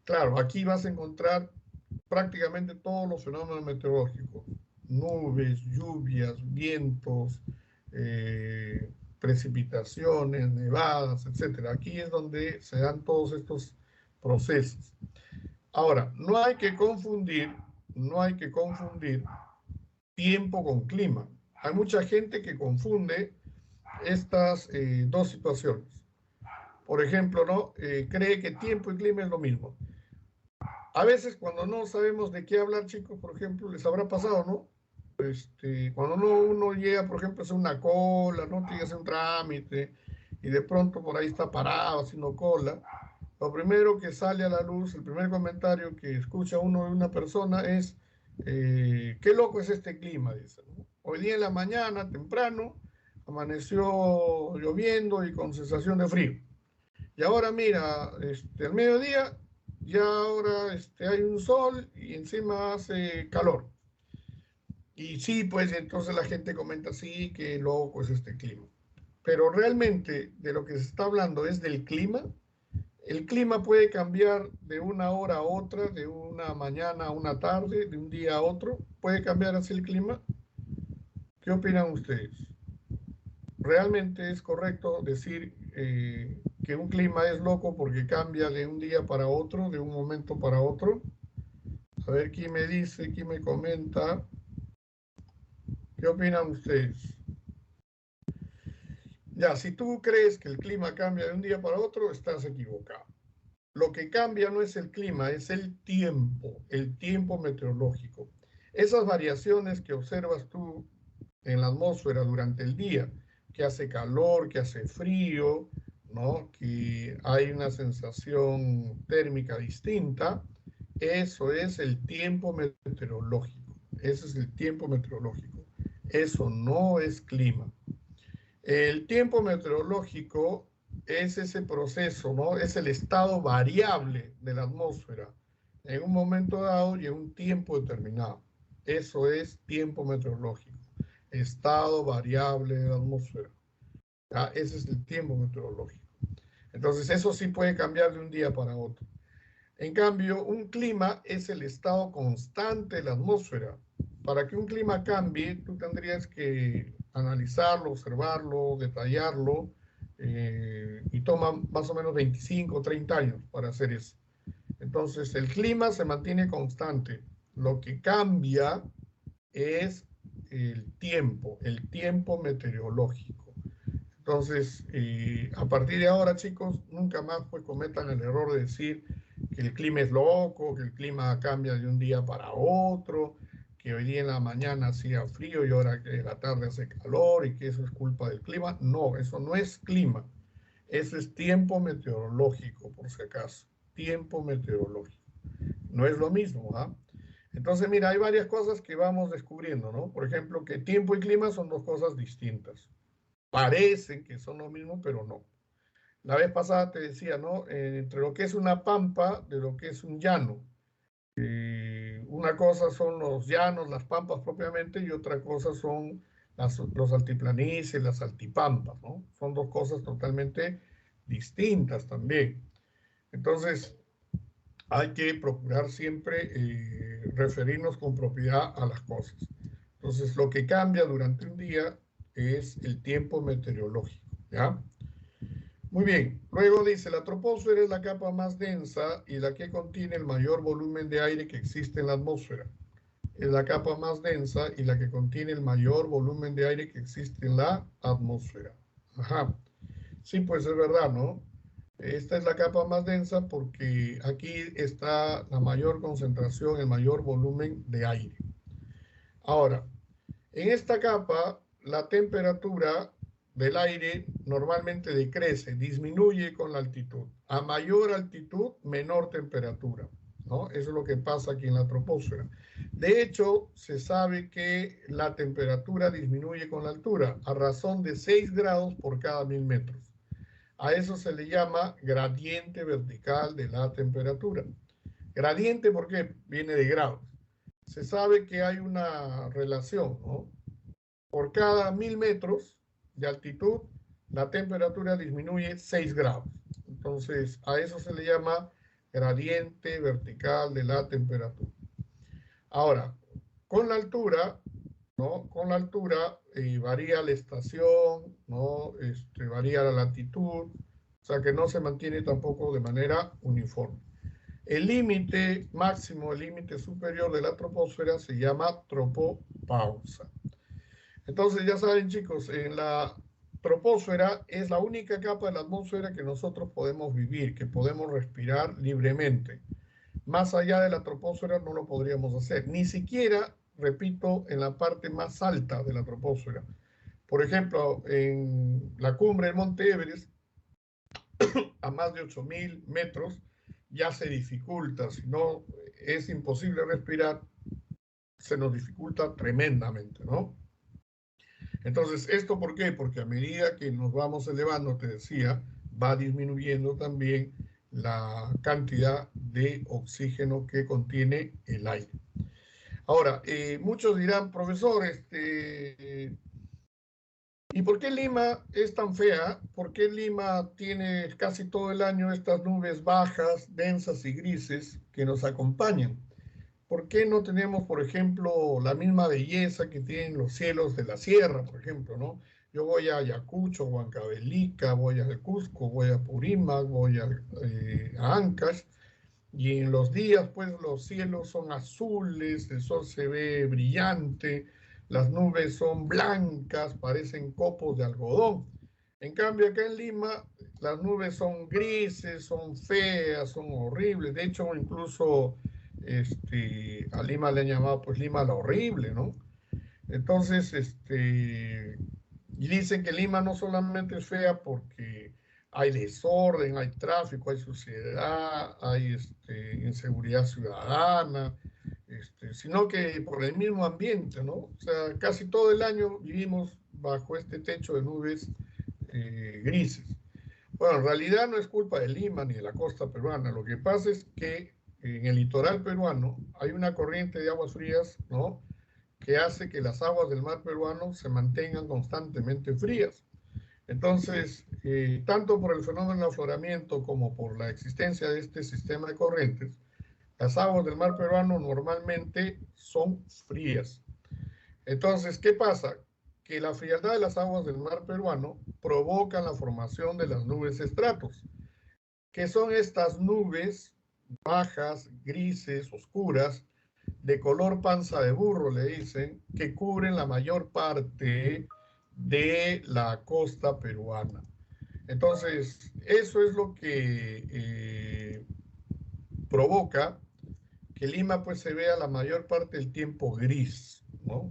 Claro, aquí vas a encontrar prácticamente todos los fenómenos meteorológicos: nubes, lluvias, vientos, precipitaciones, nevadas, etc. Aquí es donde se dan todos estos procesos. Ahora, no hay que confundir tiempo con clima. Hay mucha gente que confunde estas dos situaciones. Por ejemplo, ¿no? Cree que tiempo y clima es lo mismo. A veces cuando no sabemos de qué hablar, chicos, por ejemplo, les habrá pasado, ¿no? Cuando uno llega, por ejemplo, a hacer una cola, ¿no? Tiene que hacer un trámite y de pronto por ahí está parado haciendo cola. Lo primero que sale a la luz, el primer comentario que escucha uno de una persona es: qué loco es este clima, dice, ¿no? Hoy día en la mañana, temprano, amaneció lloviendo y con sensación de frío. Y ahora mira, al mediodía, ya ahora hay un sol y encima hace calor. Y sí, pues entonces la gente comenta: sí, qué loco es este clima. Pero realmente de lo que se está hablando es del clima. El clima puede cambiar de una hora a otra, de una mañana a una tarde, de un día a otro. ¿Puede cambiar así el clima? ¿Qué opinan ustedes? ¿Realmente es correcto decir que un clima es loco porque cambia de un día para otro, de un momento para otro? A ver quién me dice, quién me comenta. ¿Qué opinan ustedes? Ya, si tú crees que el clima cambia de un día para otro, estás equivocado. Lo que cambia no es el clima, es el tiempo meteorológico. Esas variaciones que observas tú en la atmósfera durante el día, que hace calor, que hace frío, ¿no? Que hay una sensación térmica distinta, eso es el tiempo meteorológico. Ese es el tiempo meteorológico. Eso no es clima. El tiempo meteorológico es ese proceso, ¿no? Es el estado variable de la atmósfera en un momento dado y en un tiempo determinado. Eso es tiempo meteorológico, estado variable de la atmósfera. ¿Ya? Ese es el tiempo meteorológico. Entonces, eso sí puede cambiar de un día para otro. En cambio, un clima es el estado constante de la atmósfera. Para que un clima cambie, tú tendrías que analizarlo, observarlo, detallarlo, y toma más o menos 25 o 30 años para hacer eso. Entonces, el clima se mantiene constante. Lo que cambia es el tiempo meteorológico. Entonces, a partir de ahora, chicos, nunca más pues cometan el error de decir que el clima es loco, que el clima cambia de un día para otro, que hoy día en la mañana hacía frío y ahora que en la tarde hace calor y que eso es culpa del clima. No, eso no es clima. Eso es tiempo meteorológico, por si acaso. Tiempo meteorológico. No es lo mismo, ¿ah? Entonces, mira, hay varias cosas que vamos descubriendo, ¿no? Por ejemplo, que tiempo y clima son dos cosas distintas. Parecen que son lo mismo, pero no. La vez pasada te decía, ¿no? Entre lo que es una pampa de lo que es un llano. Una cosa son los llanos, las pampas propiamente, y otra cosa son los altiplanicies, las altipampas, ¿no? Son dos cosas totalmente distintas también. Entonces, hay que procurar siempre referirnos con propiedad a las cosas. Entonces, lo que cambia durante un día es el tiempo meteorológico, ¿ya? Muy bien, luego dice: la troposfera es la capa más densa y la que contiene el mayor volumen de aire que existe en la atmósfera. Es la capa más densa y la que contiene el mayor volumen de aire que existe en la atmósfera. Ajá. Sí, pues es verdad, ¿no? Esta es la capa más densa porque aquí está la mayor concentración, el mayor volumen de aire. Ahora, en esta capa, la temperatura del aire normalmente decrece, disminuye con la altitud. A mayor altitud, menor temperatura, ¿no? Eso es lo que pasa aquí en la troposfera. De hecho, se sabe que la temperatura disminuye con la altura, a razón de 6 grados por cada 1000 metros. A eso se le llama gradiente vertical de la temperatura. Gradiente, ¿por qué? Viene de grados. Se sabe que hay una relación, ¿no? Por cada 1000 metros de altitud, la temperatura disminuye 6 grados. Entonces, a eso se le llama gradiente vertical de la temperatura. Ahora, con la altura, ¿no? Con la altura varía la estación, ¿no? Varía la latitud, o sea que no se mantiene tampoco de manera uniforme. El límite máximo, el límite superior de la troposfera se llama tropopausa. Entonces ya saben chicos, en la troposfera es la única capa de la atmósfera que nosotros podemos vivir, que podemos respirar libremente. Más allá de la troposfera no lo podríamos hacer, ni siquiera, repito, en la parte más alta de la troposfera. Por ejemplo, en la cumbre del Monte Everest, a más de 8000 metros, ya se dificulta, si no es imposible respirar, se nos dificulta tremendamente, ¿no? Entonces, ¿esto por qué? Porque a medida que nos vamos elevando, te decía, va disminuyendo también la cantidad de oxígeno que contiene el aire. Ahora, muchos dirán, profesor, ¿y por qué Lima es tan fea? ¿Por qué Lima tiene casi todo el año estas nubes bajas, densas y grises que nos acompañan? ¿Por qué no tenemos, por ejemplo, la misma belleza que tienen los cielos de la sierra, por ejemplo, ¿no? Yo voy a Ayacucho, Huancavelica, voy a Cusco, voy a Purímac, voy a Ancash, y en los días, pues, los cielos son azules, el sol se ve brillante, las nubes son blancas, parecen copos de algodón. En cambio, acá en Lima, las nubes son grises, son feas, son horribles. De hecho, incluso a Lima le han llamado, pues, Lima la horrible, ¿no? Entonces, y dicen que Lima no solamente es fea porque hay desorden, hay tráfico, hay suciedad, hay inseguridad ciudadana, sino que por el mismo ambiente, ¿no? O sea, casi todo el año vivimos bajo este techo de nubes grises. Bueno, en realidad no es culpa de Lima ni de la costa peruana. Lo que pasa es que en el litoral peruano hay una corriente de aguas frías, ¿no? Que hace que las aguas del mar peruano se mantengan constantemente frías. Entonces, tanto por el fenómeno de afloramiento como por la existencia de este sistema de corrientes, las aguas del mar peruano normalmente son frías. Entonces, ¿qué pasa? Que la frialdad de las aguas del mar peruano provoca la formación de las nubes estratos, que son estas nubes bajas, grises, oscuras, de color panza de burro, le dicen, que cubren la mayor parte de la costa peruana. Entonces, eso es lo que provoca que Lima pues se vea la mayor parte del tiempo gris, ¿no?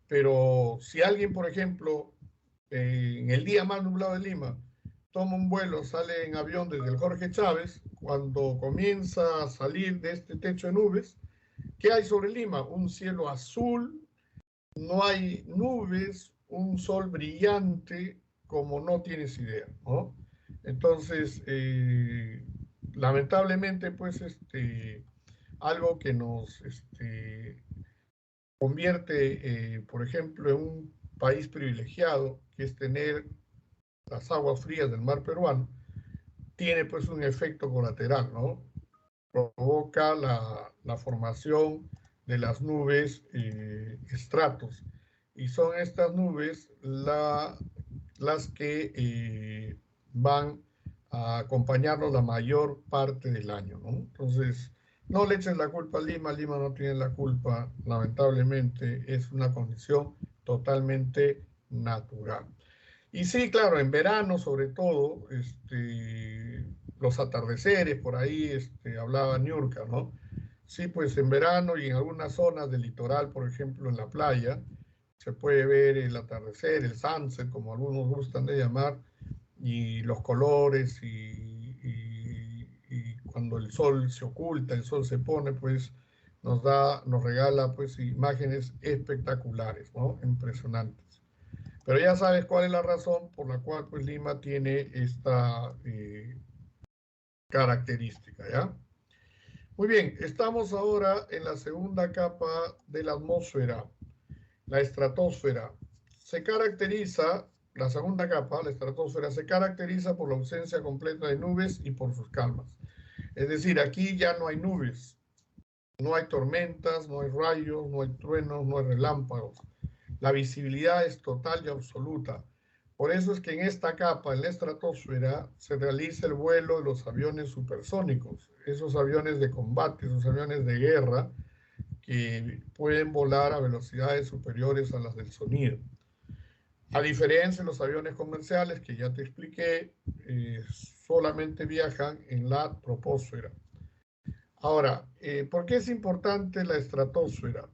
Pero si alguien, por ejemplo, en el día más nublado de Lima, toma un vuelo, sale en avión desde el Jorge Chávez, cuando comienza a salir de este techo de nubes, ¿qué hay sobre Lima? Un cielo azul, no hay nubes, un sol brillante, como no tienes idea, ¿no? Entonces, lamentablemente, pues, algo que nos convierte, por ejemplo, en un país privilegiado, que es tener las aguas frías del mar peruano, tiene pues un efecto colateral, ¿no? Provoca la formación de las nubes estratos. Y son estas nubes las que van a acompañarnos la mayor parte del año, ¿no? Entonces, no le echen la culpa a Lima, Lima no tiene la culpa, lamentablemente es una condición totalmente natural. Y sí, claro, en verano sobre todo, los atardeceres, por ahí hablaba Niurka, ¿no? Sí, pues en verano y en algunas zonas del litoral, por ejemplo, en la playa, se puede ver el atardecer, el sunset, como algunos gustan de llamar, y los colores y cuando el sol se oculta, el sol se pone, pues nos regala pues imágenes espectaculares, ¿no? Impresionantes. Pero ya sabes cuál es la razón por la cual pues Lima tiene esta característica, ¿ya? Muy bien, estamos ahora en la segunda capa de la atmósfera, la estratosfera. Se caracteriza, la segunda capa, la estratosfera, se caracteriza por la ausencia completa de nubes y por sus calmas. Es decir, aquí ya no hay nubes, no hay tormentas, no hay rayos, no hay truenos, no hay relámpagos. La visibilidad es total y absoluta. Por eso es que en esta capa, en la estratosfera, se realiza el vuelo de los aviones supersónicos, esos aviones de combate, esos aviones de guerra que pueden volar a velocidades superiores a las del sonido. A diferencia de los aviones comerciales, que ya te expliqué, solamente viajan en la troposfera. Ahora, ¿por qué es importante la estratosfera?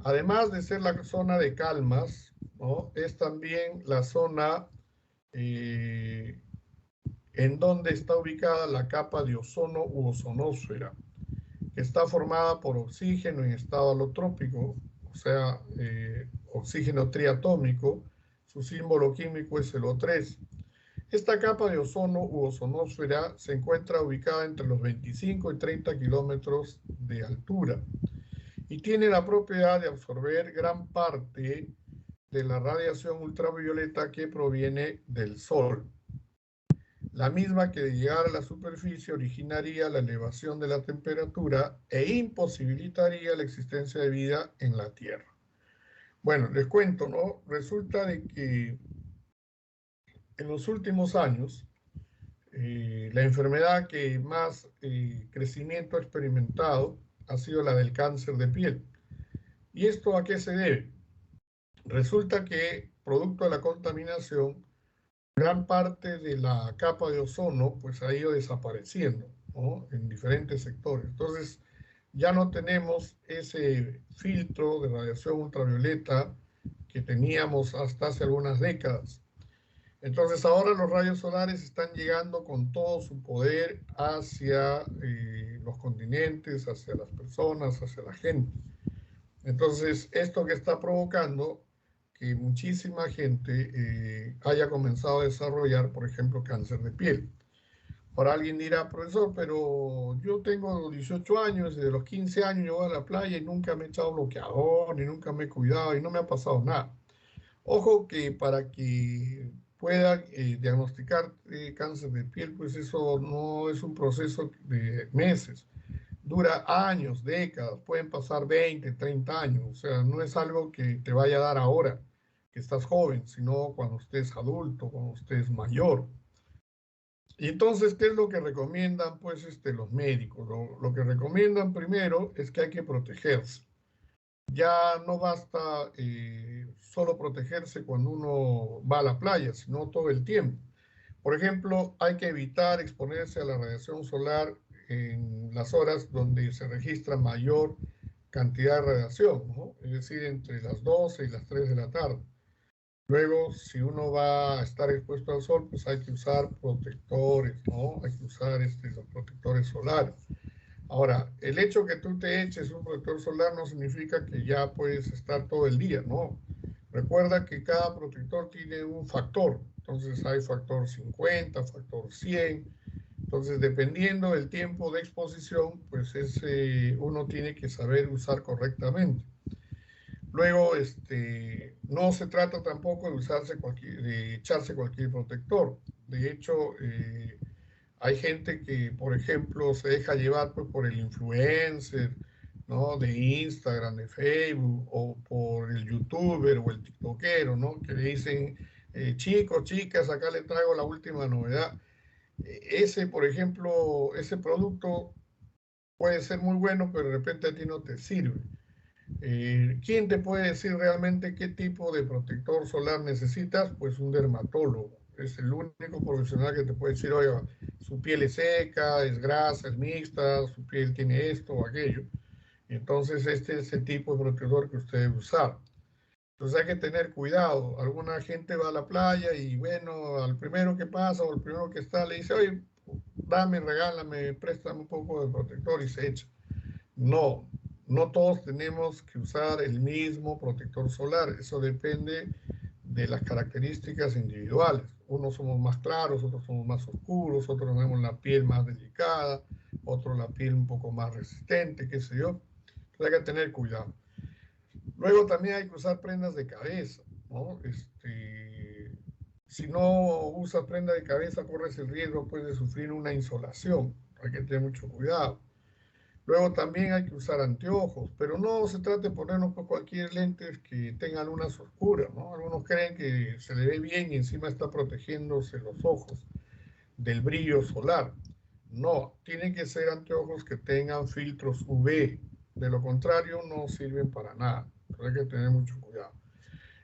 Además de ser la zona de calmas, ¿no? Es también la zona en donde está ubicada la capa de ozono u ozonosfera, que está formada por oxígeno en estado alotrópico, o sea, oxígeno triatómico. Su símbolo químico es el O3. Esta capa de ozono u ozonosfera se encuentra ubicada entre los 25 y 30 kilómetros de altura y tiene la propiedad de absorber gran parte de la radiación ultravioleta que proviene del Sol. La misma que de llegar a la superficie originaría la elevación de la temperatura e imposibilitaría la existencia de vida en la Tierra. Bueno, les cuento, ¿no? Resulta de que en los últimos años, la enfermedad que más crecimiento ha experimentado ha sido la del cáncer de piel. ¿Y esto a qué se debe? Resulta que, producto de la contaminación, gran parte de la capa de ozono pues ha ido desapareciendo, ¿no? En diferentes sectores. Entonces, ya no tenemos ese filtro de radiación ultravioleta que teníamos hasta hace algunas décadas. Entonces, ahora los rayos solares están llegando con todo su poder hacia los continentes, hacia las personas, hacia la gente. Entonces, esto que está provocando que muchísima gente haya comenzado a desarrollar, por ejemplo, cáncer de piel. Ahora alguien dirá, profesor, pero yo tengo 18 años y de los 15 años yo voy a la playa y nunca me he echado bloqueador, ni nunca me he cuidado y no me ha pasado nada. Ojo que para que puedan diagnosticar cáncer de piel, pues eso no es un proceso de meses. Dura años, décadas, pueden pasar 20, 30 años. O sea, no es algo que te vaya a dar ahora, que estás joven, sino cuando estés adulto, cuando estés mayor. Y entonces, ¿qué es lo que recomiendan pues los médicos? Lo que recomiendan primero es que hay que protegerse. Ya no basta solo protegerse cuando uno va a la playa, sino todo el tiempo. Por ejemplo, hay que evitar exponerse a la radiación solar en las horas donde se registra mayor cantidad de radiación, ¿no? Es decir, entre las 12 y las 3 de la tarde. Luego, si uno va a estar expuesto al sol, pues hay que usar protectores, ¿no? Hay que usar los protectores solares. Ahora, el hecho que tú te eches un protector solar no significa que ya puedes estar todo el día, ¿no? Recuerda que cada protector tiene un factor. Entonces hay factor 50, factor 100. Entonces, dependiendo del tiempo de exposición, pues uno tiene que saber usar correctamente. Luego, no se trata tampoco de echarse cualquier protector. De hecho, hay gente que, por ejemplo, se deja llevar pues, por el influencer, ¿no? De Instagram, de Facebook, o por el youtuber o el tiktokero, ¿no? Que le dicen, chicos, chicas, acá le traigo la última novedad. Ese, por ejemplo, ese producto puede ser muy bueno, pero de repente a ti no te sirve. ¿Quién te puede decir realmente qué tipo de protector solar necesitas? Pues un dermatólogo. Es el único profesional que te puede decir, oiga, su piel es seca, es grasa, es mixta, su piel tiene esto o aquello. Entonces, este es el tipo de protector que usted debe usar. Entonces hay que tener cuidado. Alguna gente va a la playa y bueno, al primero que pasa o al primero que está le dice, oye, dame, regálame, préstame un poco de protector y se echa. No, no todos tenemos que usar el mismo protector solar. Eso depende de las características individuales. Unos somos más claros, otros somos más oscuros, otros tenemos la piel más delicada, otros la piel un poco más resistente, qué sé yo. Entonces hay que tener cuidado. Luego también hay que usar prendas de cabeza, ¿no? Si no usas prenda de cabeza, corres el riesgo pues, de sufrir una insolación. Hay que tener mucho cuidado. Luego también hay que usar anteojos, pero no se trata de ponernos pues, cualquier lentes que tengan lunas oscuras, ¿no? Algunos creen que se le ve bien y encima está protegiéndose los ojos del brillo solar. No, tienen que ser anteojos que tengan filtros UV. De lo contrario, no sirven para nada. Pero hay que tener mucho cuidado.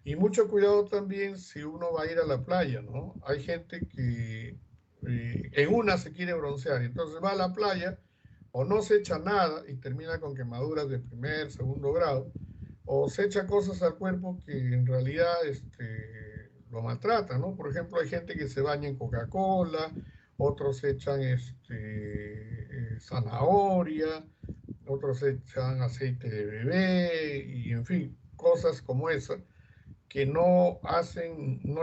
Y mucho cuidado también si uno va a ir a la playa, ¿no? Hay gente que en una se quiere broncear, y entonces va a la playa o no se echa nada y termina con quemaduras de primer, segundo grado, o se echa cosas al cuerpo que en realidad lo maltratan, ¿no? Por ejemplo, hay gente que se baña en Coca-Cola, otros echan zanahoria, otros echan aceite de bebé y en fin, cosas como esas que no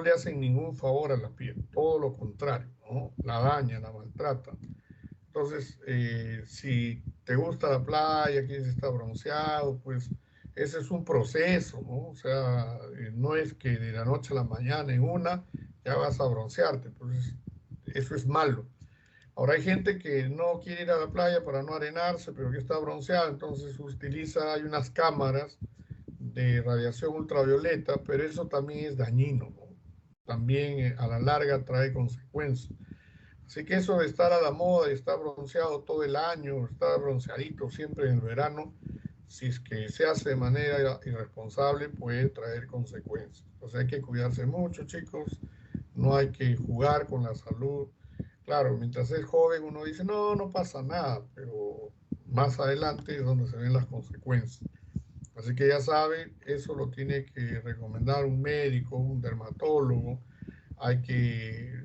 le hacen ningún favor a la piel, todo lo contrario, ¿no? La daña, la maltrata. Entonces, si te gusta la playa, quieres estar bronceado, pues ese es un proceso, ¿no? O sea, no es que de la noche a la mañana en una ya vas a broncearte, pues eso es malo. Ahora hay gente que no quiere ir a la playa para no arenarse, pero que está bronceada, entonces hay unas cámaras de radiación ultravioleta, pero eso también es dañino, ¿no? También a la larga trae consecuencias. Así que eso de estar a la moda y estar bronceado todo el año, estar bronceadito siempre en el verano, si es que se hace de manera irresponsable, puede traer consecuencias. Entonces hay que cuidarse mucho, chicos. No hay que jugar con la salud. Claro, mientras es joven uno dice, no, no pasa nada, pero más adelante es donde se ven las consecuencias. Así que ya saben, eso lo tiene que recomendar un médico, un dermatólogo. Hay que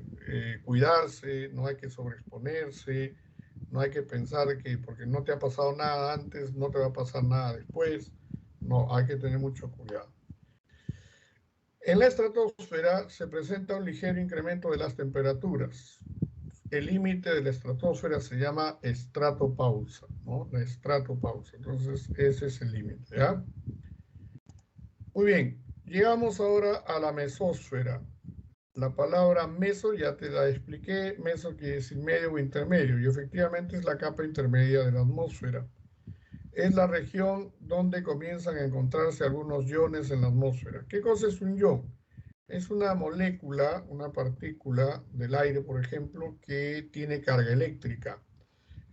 cuidarse, no hay que sobreexponerse, no hay que pensar que porque no te ha pasado nada antes, no te va a pasar nada después. No, hay que tener mucho cuidado. En la estratosfera se presenta un ligero incremento de las temperaturas. El límite de la estratosfera se llama estratopausa, ¿no? La estratopausa. Entonces, ese es el límite, ¿ya? Muy bien, llegamos ahora a la mesósfera. La palabra meso ya te la expliqué, meso quiere decir medio o intermedio, y efectivamente es la capa intermedia de la atmósfera. Es la región donde comienzan a encontrarse algunos iones en la atmósfera. ¿Qué cosa es un ion? Es una molécula, una partícula del aire, por ejemplo, que tiene carga eléctrica.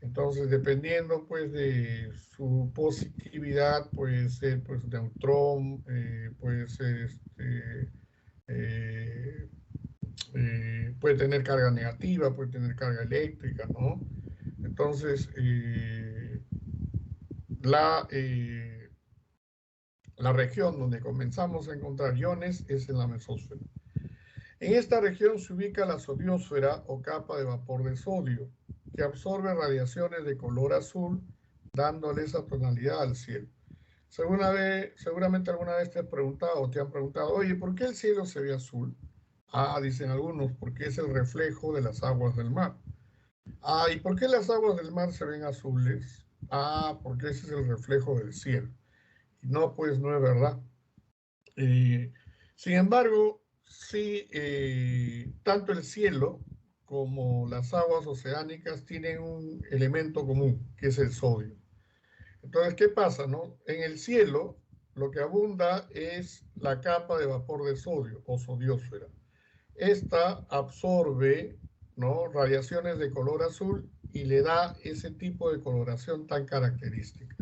Entonces, dependiendo pues de su positividad, puede ser pues neutrón, puede ser eh, puede tener carga negativa, puede tener carga eléctrica, ¿no? Entonces, la región donde comenzamos a encontrar iones es en la mesósfera. En esta región se ubica la sodiosfera o capa de vapor de sodio, que absorbe radiaciones de color azul, dándole esa tonalidad al cielo. Seguramente alguna vez te has preguntado o te han preguntado, oye, ¿por qué el cielo se ve azul? Ah, dicen algunos, porque es el reflejo de las aguas del mar. Ah, ¿y por qué las aguas del mar se ven azules? Ah, porque ese es el reflejo del cielo. Y no, pues no es verdad. Sin embargo, sí, tanto el cielo como las aguas oceánicas tienen un elemento común, que es el sodio. Entonces, ¿qué pasa, no? En el cielo, lo que abunda es la capa de vapor de sodio o sodiosfera. Esta absorbe, ¿no?, radiaciones de color azul y le da ese tipo de coloración tan característica.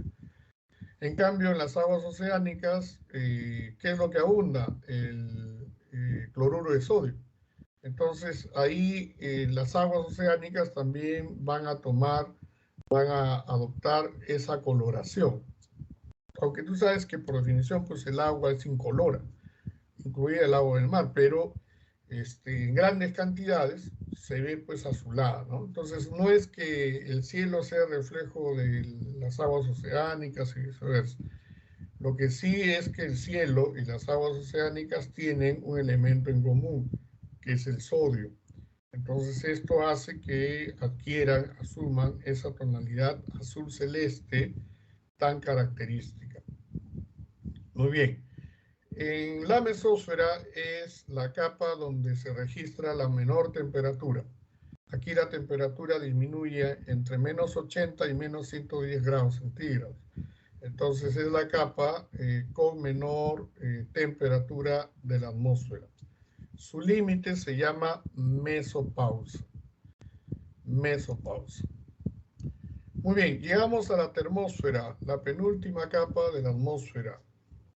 En cambio, en las aguas oceánicas, ¿qué es lo que abunda? El cloruro de sodio. Entonces, ahí las aguas oceánicas también van a adoptar esa coloración. Aunque tú sabes que por definición, pues el agua es incolora, incluida el agua del mar, pero en grandes cantidades se ve pues azulada, ¿no? Entonces, no es que el cielo sea reflejo de las aguas oceánicas y viceversa. Lo que sí es que el cielo y las aguas oceánicas tienen un elemento en común, que es el sodio. Entonces esto hace que asuman esa tonalidad azul celeste tan característica. Muy bien. En la mesósfera es la capa donde se registra la menor temperatura. Aquí la temperatura disminuye entre menos 80 y menos 110 grados centígrados. Entonces es la capa con menor temperatura de la atmósfera. Su límite se llama mesopausa. Mesopausa. Muy bien, llegamos a la termósfera, la penúltima capa de la atmósfera.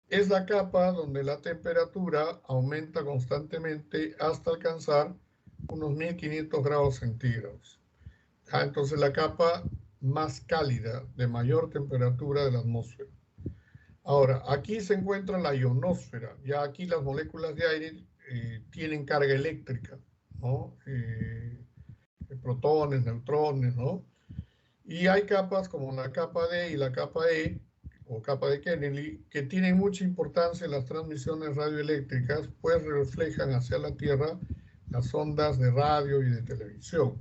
Es la capa donde la temperatura aumenta constantemente hasta alcanzar unos 1500 grados centígrados. Entonces la capa más cálida, de mayor temperatura de la atmósfera. Ahora, aquí se encuentra la ionosfera. Ya aquí las moléculas de aire tienen carga eléctrica, ¿no? Protones, neutrones, ¿no? Y hay capas como la capa D y la capa E, o capa de Kennedy, que tienen mucha importancia en las transmisiones radioeléctricas, pues reflejan hacia la Tierra las ondas de radio y de televisión.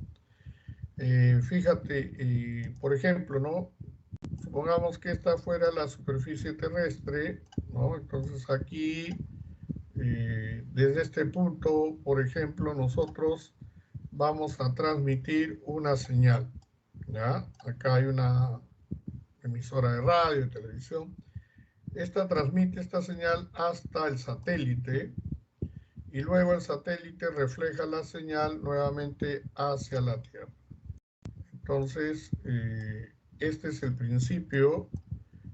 Fíjate, por ejemplo, ¿no? Supongamos que esta fuera la superficie terrestre, ¿no? Entonces aquí, desde este punto, por ejemplo, nosotros vamos a transmitir una señal, ¿ya? Acá hay una emisora de radio y televisión. Esta transmite esta señal hasta el satélite y luego el satélite refleja la señal nuevamente hacia la Tierra. Entonces, este es el principio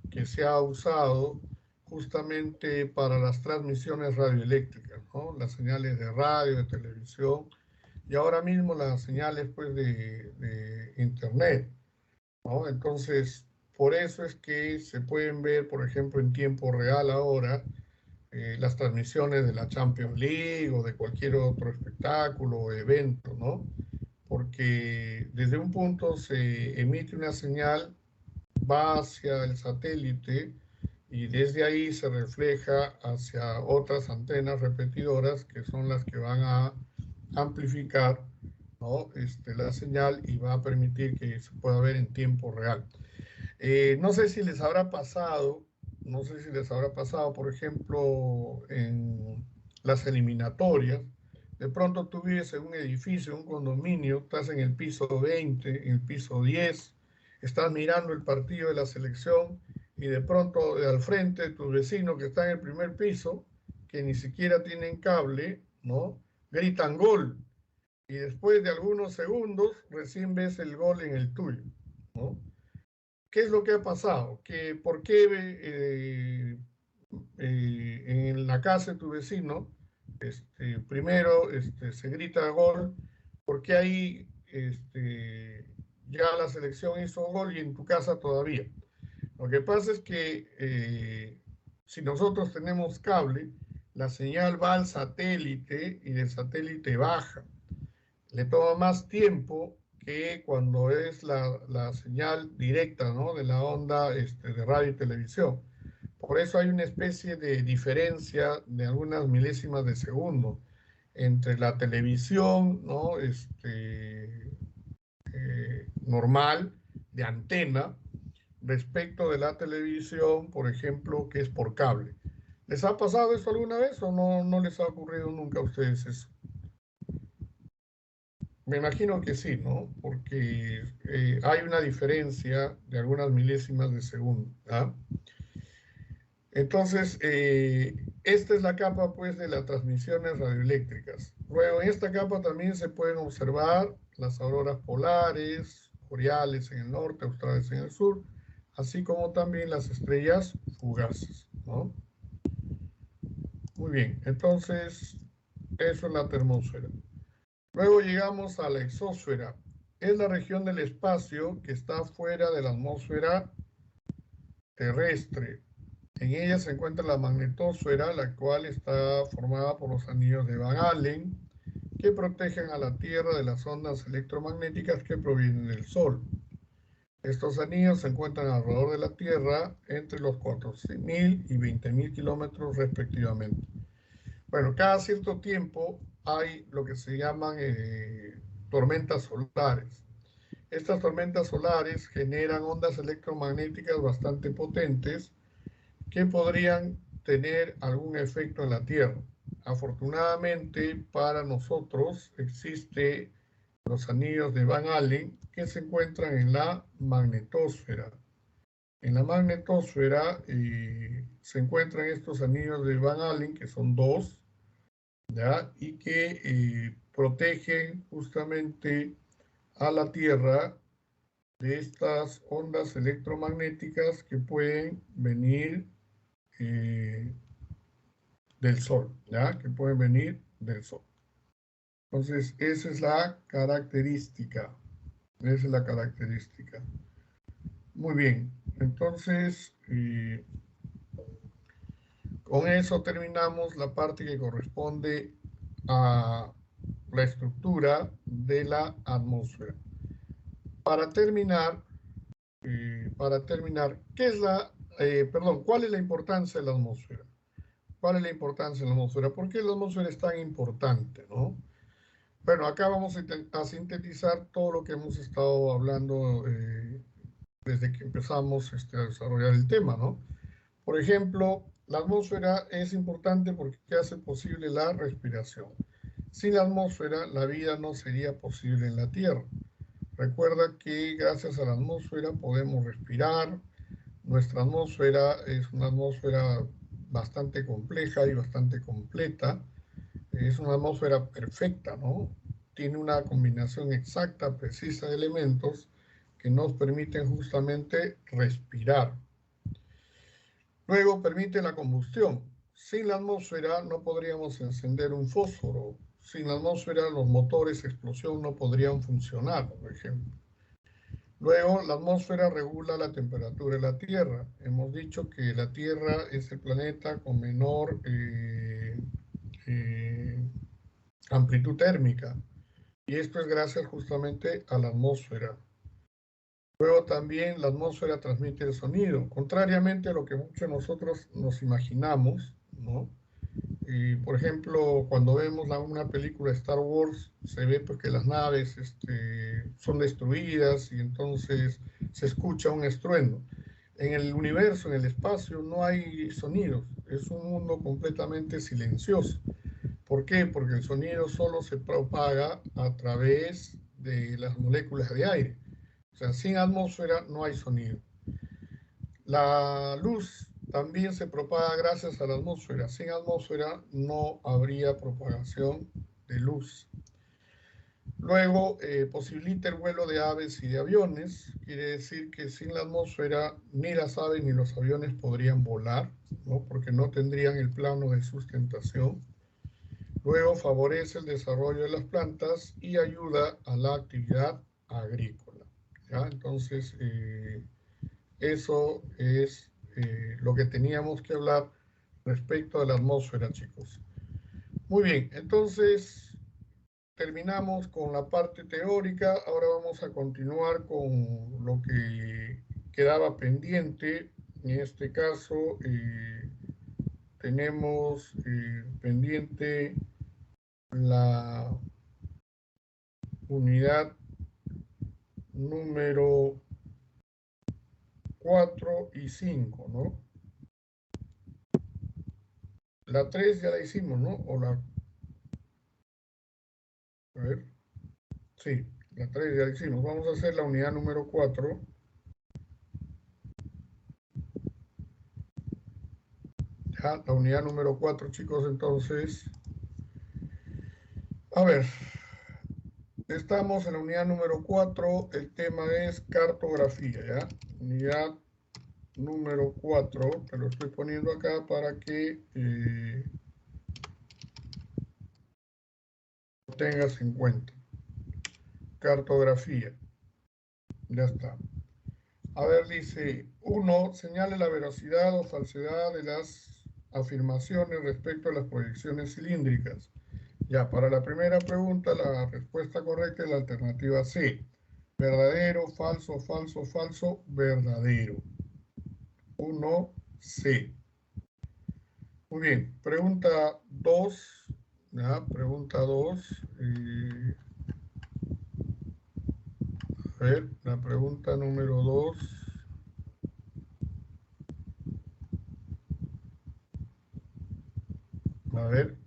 que se ha usado justamente para las transmisiones radioeléctricas, ¿no? Las señales de radio, de televisión y ahora mismo las señales pues, de internet, ¿no? Entonces, por eso es que se pueden ver, por ejemplo, en tiempo real ahora las transmisiones de la Champions League o de cualquier otro espectáculo o evento, ¿no? Porque desde un punto se emite una señal, va hacia el satélite y desde ahí se refleja hacia otras antenas repetidoras que son las que van a amplificar, ¿no? La señal y va a permitir que se pueda ver en tiempo real. No sé si les habrá pasado, por ejemplo, en las eliminatorias. De pronto tú vives en un edificio, en un condominio, estás en el piso 20, en el piso 10, estás mirando el partido de la selección y de pronto al frente de tus vecinos que están en el primer piso, que ni siquiera tienen cable, ¿no? Gritan gol y después de algunos segundos recién ves el gol en el tuyo, ¿no? ¿Qué es lo que ha pasado? ¿Por qué en la casa de tu vecino primero se grita gol? ¿Por qué ahí ya la selección hizo gol y en tu casa todavía? Lo que pasa es que si nosotros tenemos cable, la señal va al satélite y del satélite baja. Le toma más tiempo que cuando es la señal directa, ¿no? De la onda de radio y televisión. Por eso hay una especie de diferencia de algunas milésimas de segundo entre la televisión, ¿no? Normal, de antena, respecto de la televisión, por ejemplo, que es por cable. ¿Les ha pasado eso alguna vez o no les ha ocurrido nunca a ustedes eso? Me imagino que sí, ¿no? Porque hay una diferencia de algunas milésimas de segundo, ¿ah? Entonces, esta es la capa, pues, de las transmisiones radioeléctricas. Luego, en esta capa también se pueden observar las auroras polares, boreales en el norte, australes en el sur, así como también las estrellas fugaces, ¿no? Muy bien, entonces eso es la termósfera. Luego llegamos a la exósfera. Es la región del espacio que está fuera de la atmósfera terrestre. En ella se encuentra la magnetosfera, la cual está formada por los anillos de Van Allen, que protegen a la Tierra de las ondas electromagnéticas que provienen del Sol. Estos anillos se encuentran alrededor de la Tierra entre los 14.000 y 20.000 kilómetros respectivamente. Bueno, cada cierto tiempo hay lo que se llaman tormentas solares. Estas tormentas solares generan ondas electromagnéticas bastante potentes que podrían tener algún efecto en la Tierra. Afortunadamente para nosotros existe los anillos de Van Allen que se encuentran en la magnetosfera. En la magnetosfera se encuentran estos anillos de Van Allen, que son dos, ¿ya? Y que protegen justamente a la Tierra de estas ondas electromagnéticas que pueden venir del Sol, ¿ya? Que pueden venir del Sol. Entonces, esa es la característica. Esa es la característica. Muy bien. Entonces, con eso terminamos la parte que corresponde a la estructura de la atmósfera. Para terminar, ¿qué es ¿cuál es la importancia de la atmósfera? ¿Cuál es la importancia de la atmósfera? ¿Por qué la atmósfera es tan importante, no? Bueno, acá vamos a sintetizar todo lo que hemos estado hablando desde que empezamos a desarrollar el tema, ¿no? Por ejemplo, la atmósfera es importante porque hace posible la respiración. Sin la atmósfera, la vida no sería posible en la Tierra. Recuerda que gracias a la atmósfera podemos respirar. Nuestra atmósfera es una atmósfera bastante compleja y bastante completa. Es una atmósfera perfecta, ¿no? Tiene una combinación exacta, precisa de elementos que nos permiten justamente respirar. Luego permite la combustión. Sin la atmósfera no podríamos encender un fósforo. Sin la atmósfera los motores de explosión no podrían funcionar, por ejemplo. Luego, la atmósfera regula la temperatura de la Tierra. Hemos dicho que la Tierra es el planeta con menor amplitud térmica. Y esto es gracias justamente a la atmósfera. Luego también la atmósfera transmite el sonido, contrariamente a lo que muchos de nosotros nos imaginamos, ¿no? Y, por ejemplo, cuando vemos una película de Star Wars, se ve pues, que las naves son destruidas y entonces se escucha un estruendo. En el universo, en el espacio, no hay sonidos. Es un mundo completamente silencioso. ¿Por qué? Porque el sonido solo se propaga a través de las moléculas de aire. O sea, sin atmósfera no hay sonido. La luz también se propaga gracias a la atmósfera. Sin atmósfera no habría propagación de luz. Luego, posibilita el vuelo de aves y de aviones. Quiere decir que sin la atmósfera ni las aves ni los aviones podrían volar, ¿no? Porque no tendrían el plano de sustentación. Luego, favorece el desarrollo de las plantas y ayuda a la actividad agrícola, ¿ya? Entonces, eso es lo que teníamos que hablar respecto a la atmósfera, chicos. Muy bien, entonces terminamos con la parte teórica. Ahora vamos a continuar con lo que quedaba pendiente. En este caso, tenemos pendiente la unidad número 4 y 5, ¿no? La 3 ya la hicimos, ¿no? A ver, sí, la 3 ya la hicimos. Vamos a hacer la unidad número 4. Ya, la unidad número 4, chicos, entonces. A ver, estamos en la unidad número 4. El tema es cartografía, ¿ya? Unidad número 4, te lo estoy poniendo acá para que lo tengas en cuenta. Cartografía. Ya está. A ver, dice, 1, señale la veracidad o falsedad de las afirmaciones respecto a las proyecciones cilíndricas. Ya, para la primera pregunta, la respuesta correcta es la alternativa C. Verdadero, falso, falso, falso, verdadero. 1C. Muy bien, pregunta 2. Ya, pregunta 2. A ver, la pregunta número 2. A ver.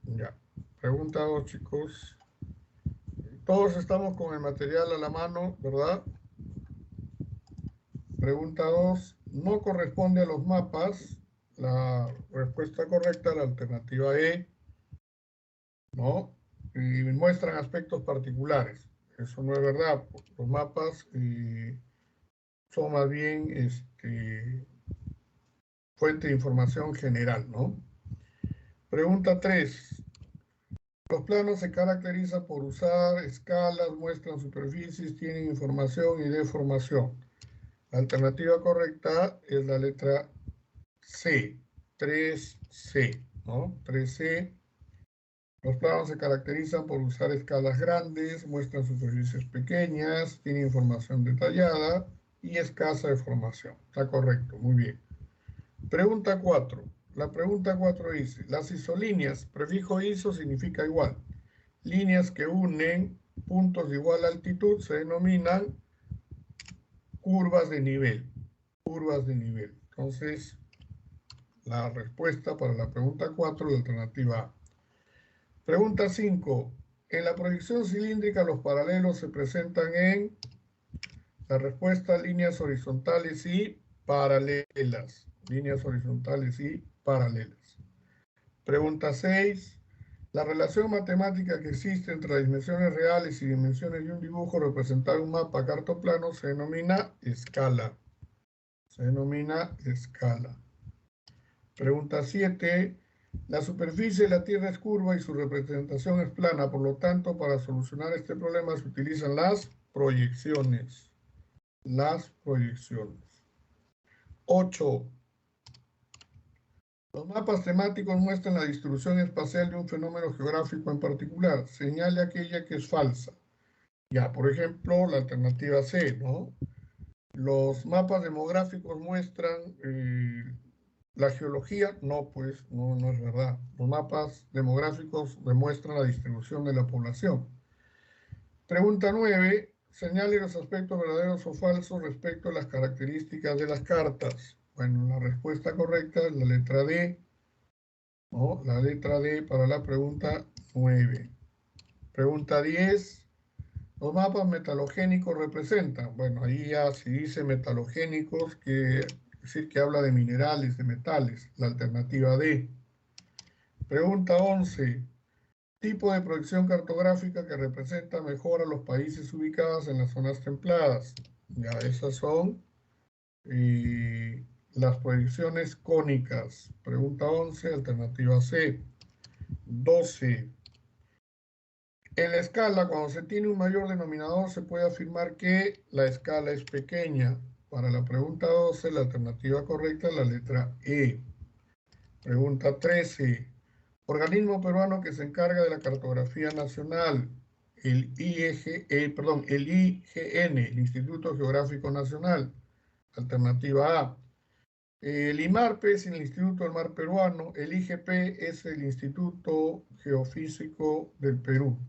Ya. Pregunta 2, chicos. Todos estamos con el material a la mano, ¿verdad? Pregunta 2. No corresponde a los mapas. La respuesta correcta, la alternativa E, ¿no? Y muestran aspectos particulares. Eso no es verdad. Los mapas son más bien fuente de información general, ¿no? Pregunta 3. Los planos se caracterizan por usar escalas, muestran superficies, tienen información y deformación. La alternativa correcta es la letra C, 3C, ¿no? 3C. Los planos se caracterizan por usar escalas grandes, muestran superficies pequeñas, tienen información detallada y escasa deformación. Está correcto, muy bien. Pregunta 4. La pregunta 4 dice, las isolíneas, prefijo iso significa igual. Líneas que unen puntos de igual altitud se denominan curvas de nivel. Curvas de nivel. Entonces, la respuesta para la pregunta 4 es la alternativa A. Pregunta 5. En la proyección cilíndrica los paralelos se presentan en la respuesta líneas horizontales y paralelas. Líneas horizontales y paralelas. Pregunta 6. La relación matemática que existe entre las dimensiones reales y dimensiones de un dibujo representado en un mapa cartoplano se denomina escala. Se denomina escala. Pregunta 7. La superficie de la Tierra es curva y su representación es plana. Por lo tanto, para solucionar este problema se utilizan las proyecciones. Las proyecciones. 8. Los mapas temáticos muestran la distribución espacial de un fenómeno geográfico en particular. Señale aquella que es falsa. Ya, por ejemplo, la alternativa C, ¿no? Los mapas demográficos muestran la geología. No, pues, no es verdad. Los mapas demográficos demuestran la distribución de la población. Pregunta 9. Señale los aspectos verdaderos o falsos respecto a las características de las cartas. Bueno, la respuesta correcta es la letra D. ¿No? La letra D para la pregunta 9. Pregunta 10. Los mapas metalogénicos representan. Bueno, ahí ya si dice metalogénicos, quiere decir que habla de minerales, de metales. La alternativa D. Pregunta 11. Tipo de proyección cartográfica que representa mejor a los países ubicados en las zonas templadas. Ya, esas son las proyecciones cónicas. Pregunta 11, alternativa C. 12. En la escala, cuando se tiene un mayor denominador, se puede afirmar que la escala es pequeña. Para la pregunta 12, la alternativa correcta es la letra E. Pregunta 13. Organismo peruano que se encarga de la cartografía nacional, el IGN, el Instituto Geográfico Nacional. Alternativa A. El IMARPE es el Instituto del Mar Peruano, el IGP es el Instituto Geofísico del Perú.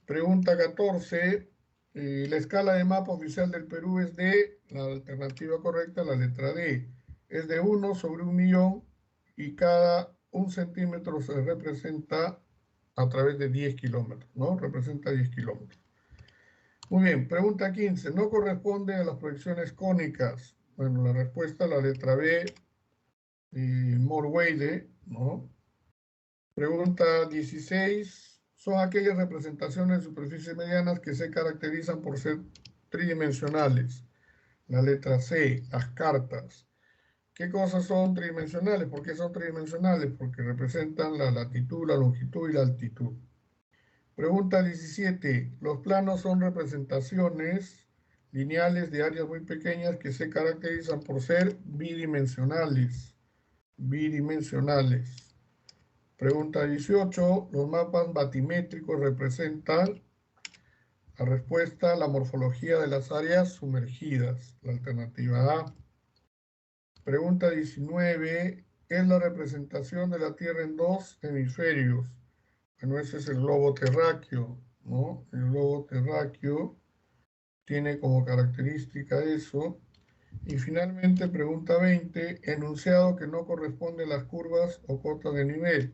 Pregunta 14. La escala de mapa oficial del Perú es de, la alternativa correcta, la letra D, es de 1 sobre 1.000.000 y cada 1 centímetro se representa a través de 10 kilómetros, ¿no? Representa 10 kilómetros. Muy bien, pregunta 15. ¿No corresponde a las proyecciones cónicas? Bueno, la respuesta, la letra B, Morweide, ¿no? Pregunta 16. son aquellas representaciones de superficies medianas que se caracterizan por ser tridimensionales. La letra C, las cartas. ¿Qué cosas son tridimensionales? ¿Por qué son tridimensionales? Porque representan la latitud, la longitud y la altitud. Pregunta 17. Los planos son representaciones lineales de áreas muy pequeñas que se caracterizan por ser bidimensionales. Bidimensionales. Pregunta 18. Los mapas batimétricos representan la respuesta, la morfología de las áreas sumergidas. La alternativa A. Pregunta 19. Es la representación de la Tierra en dos hemisferios. Bueno, ese es el globo terráqueo, ¿no? El globo terráqueo tiene como característica eso. Y finalmente, pregunta 20. Enunciado que no corresponde a las curvas o cotas de nivel.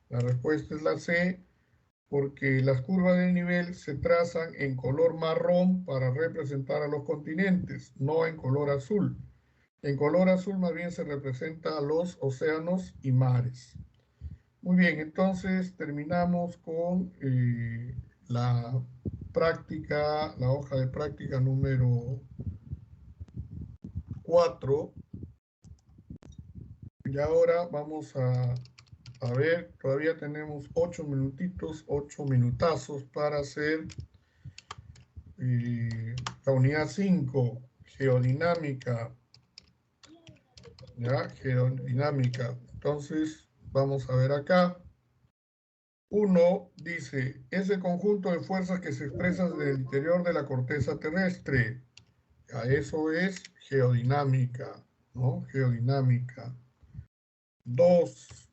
La respuesta es la C, porque las curvas de nivel se trazan en color marrón para representar a los continentes, no en color azul. En color azul más bien se representa a los océanos y mares. Muy bien, entonces terminamos con la práctica, la hoja de práctica número 4. Y ahora vamos a ver, todavía tenemos 8 minutitos, 8 minutazos para hacer la unidad 5, geodinámica. ¿Ya? Geodinámica. Entonces, vamos a ver acá. 1 dice, es el conjunto de fuerzas que se expresan desde el interior de la corteza terrestre. Ya, eso es geodinámica, ¿no? Geodinámica. 2,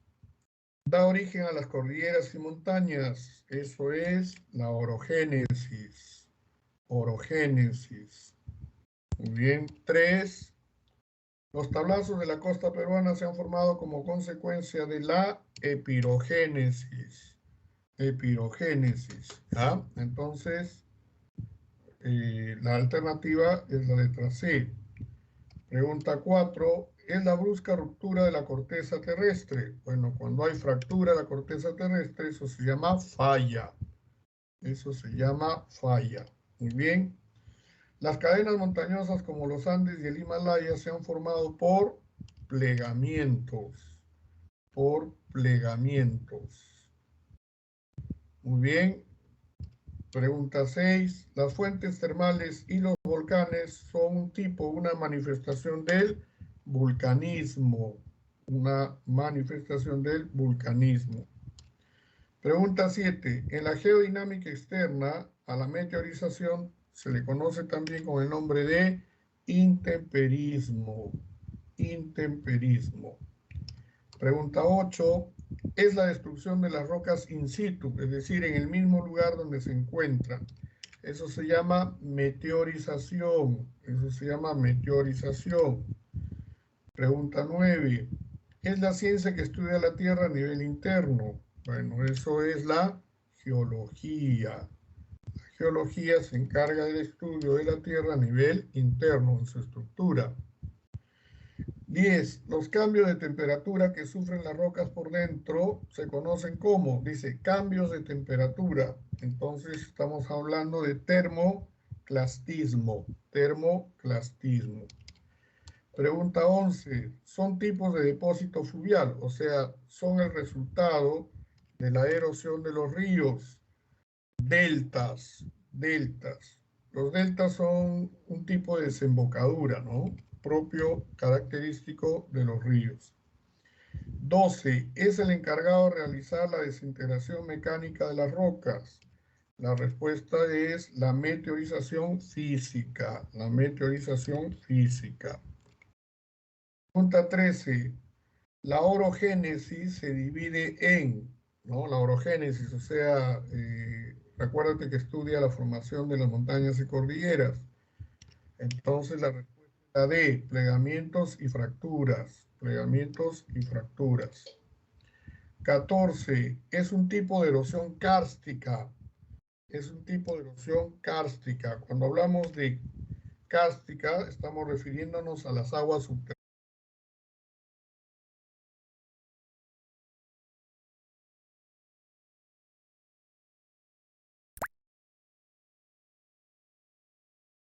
da origen a las cordilleras y montañas. Eso es la orogénesis. Orogénesis. Muy bien. 3, los tablazos de la costa peruana se han formado como consecuencia de la epirogénesis. Epirogénesis. ¿Ya? Entonces, la alternativa es la letra C. Pregunta 4. ¿Es la brusca ruptura de la corteza terrestre? Bueno, cuando hay fractura de la corteza terrestre, eso se llama falla. Eso se llama falla. Muy bien. Las cadenas montañosas como los Andes y el Himalaya se han formado por plegamientos. Por plegamientos. Muy bien. Pregunta 6. Las fuentes termales y los volcanes son un tipo, una manifestación del vulcanismo. Una manifestación del vulcanismo. Pregunta 7. En la geodinámica externa, a la meteorización se le conoce también con el nombre de intemperismo. Intemperismo. Pregunta 8. Es la destrucción de las rocas in situ, es decir, en el mismo lugar donde se encuentran. Eso se llama meteorización. Eso se llama meteorización. Pregunta 9. ¿Es la ciencia que estudia la Tierra a nivel interno? Bueno, eso es la geología. La geología se encarga del estudio de la Tierra a nivel interno, en su estructura. 10. Los cambios de temperatura que sufren las rocas por dentro se conocen como, dice, cambios de temperatura. Entonces estamos hablando de termoclastismo. Termoclastismo. Pregunta 11. Son tipos de depósito fluvial, o sea, son el resultado de la erosión de los ríos. Deltas. Deltas. Los deltas son un tipo de desembocadura, ¿no? Propio característico de los ríos. 12. Es el encargado de realizar la desintegración mecánica de las rocas. La respuesta es la meteorización física. La meteorización física. Pregunta 13. La orogénesis se divide en, ¿no? La orogénesis, o sea, recuérdate que estudia la formación de las montañas y cordilleras. Entonces la respuesta es la D, plegamientos y fracturas. Plegamientos y fracturas. 14. Es un tipo de erosión kárstica. Es un tipo de erosión kárstica. Cuando hablamos de kárstica, estamos refiriéndonos a las aguas subterráneas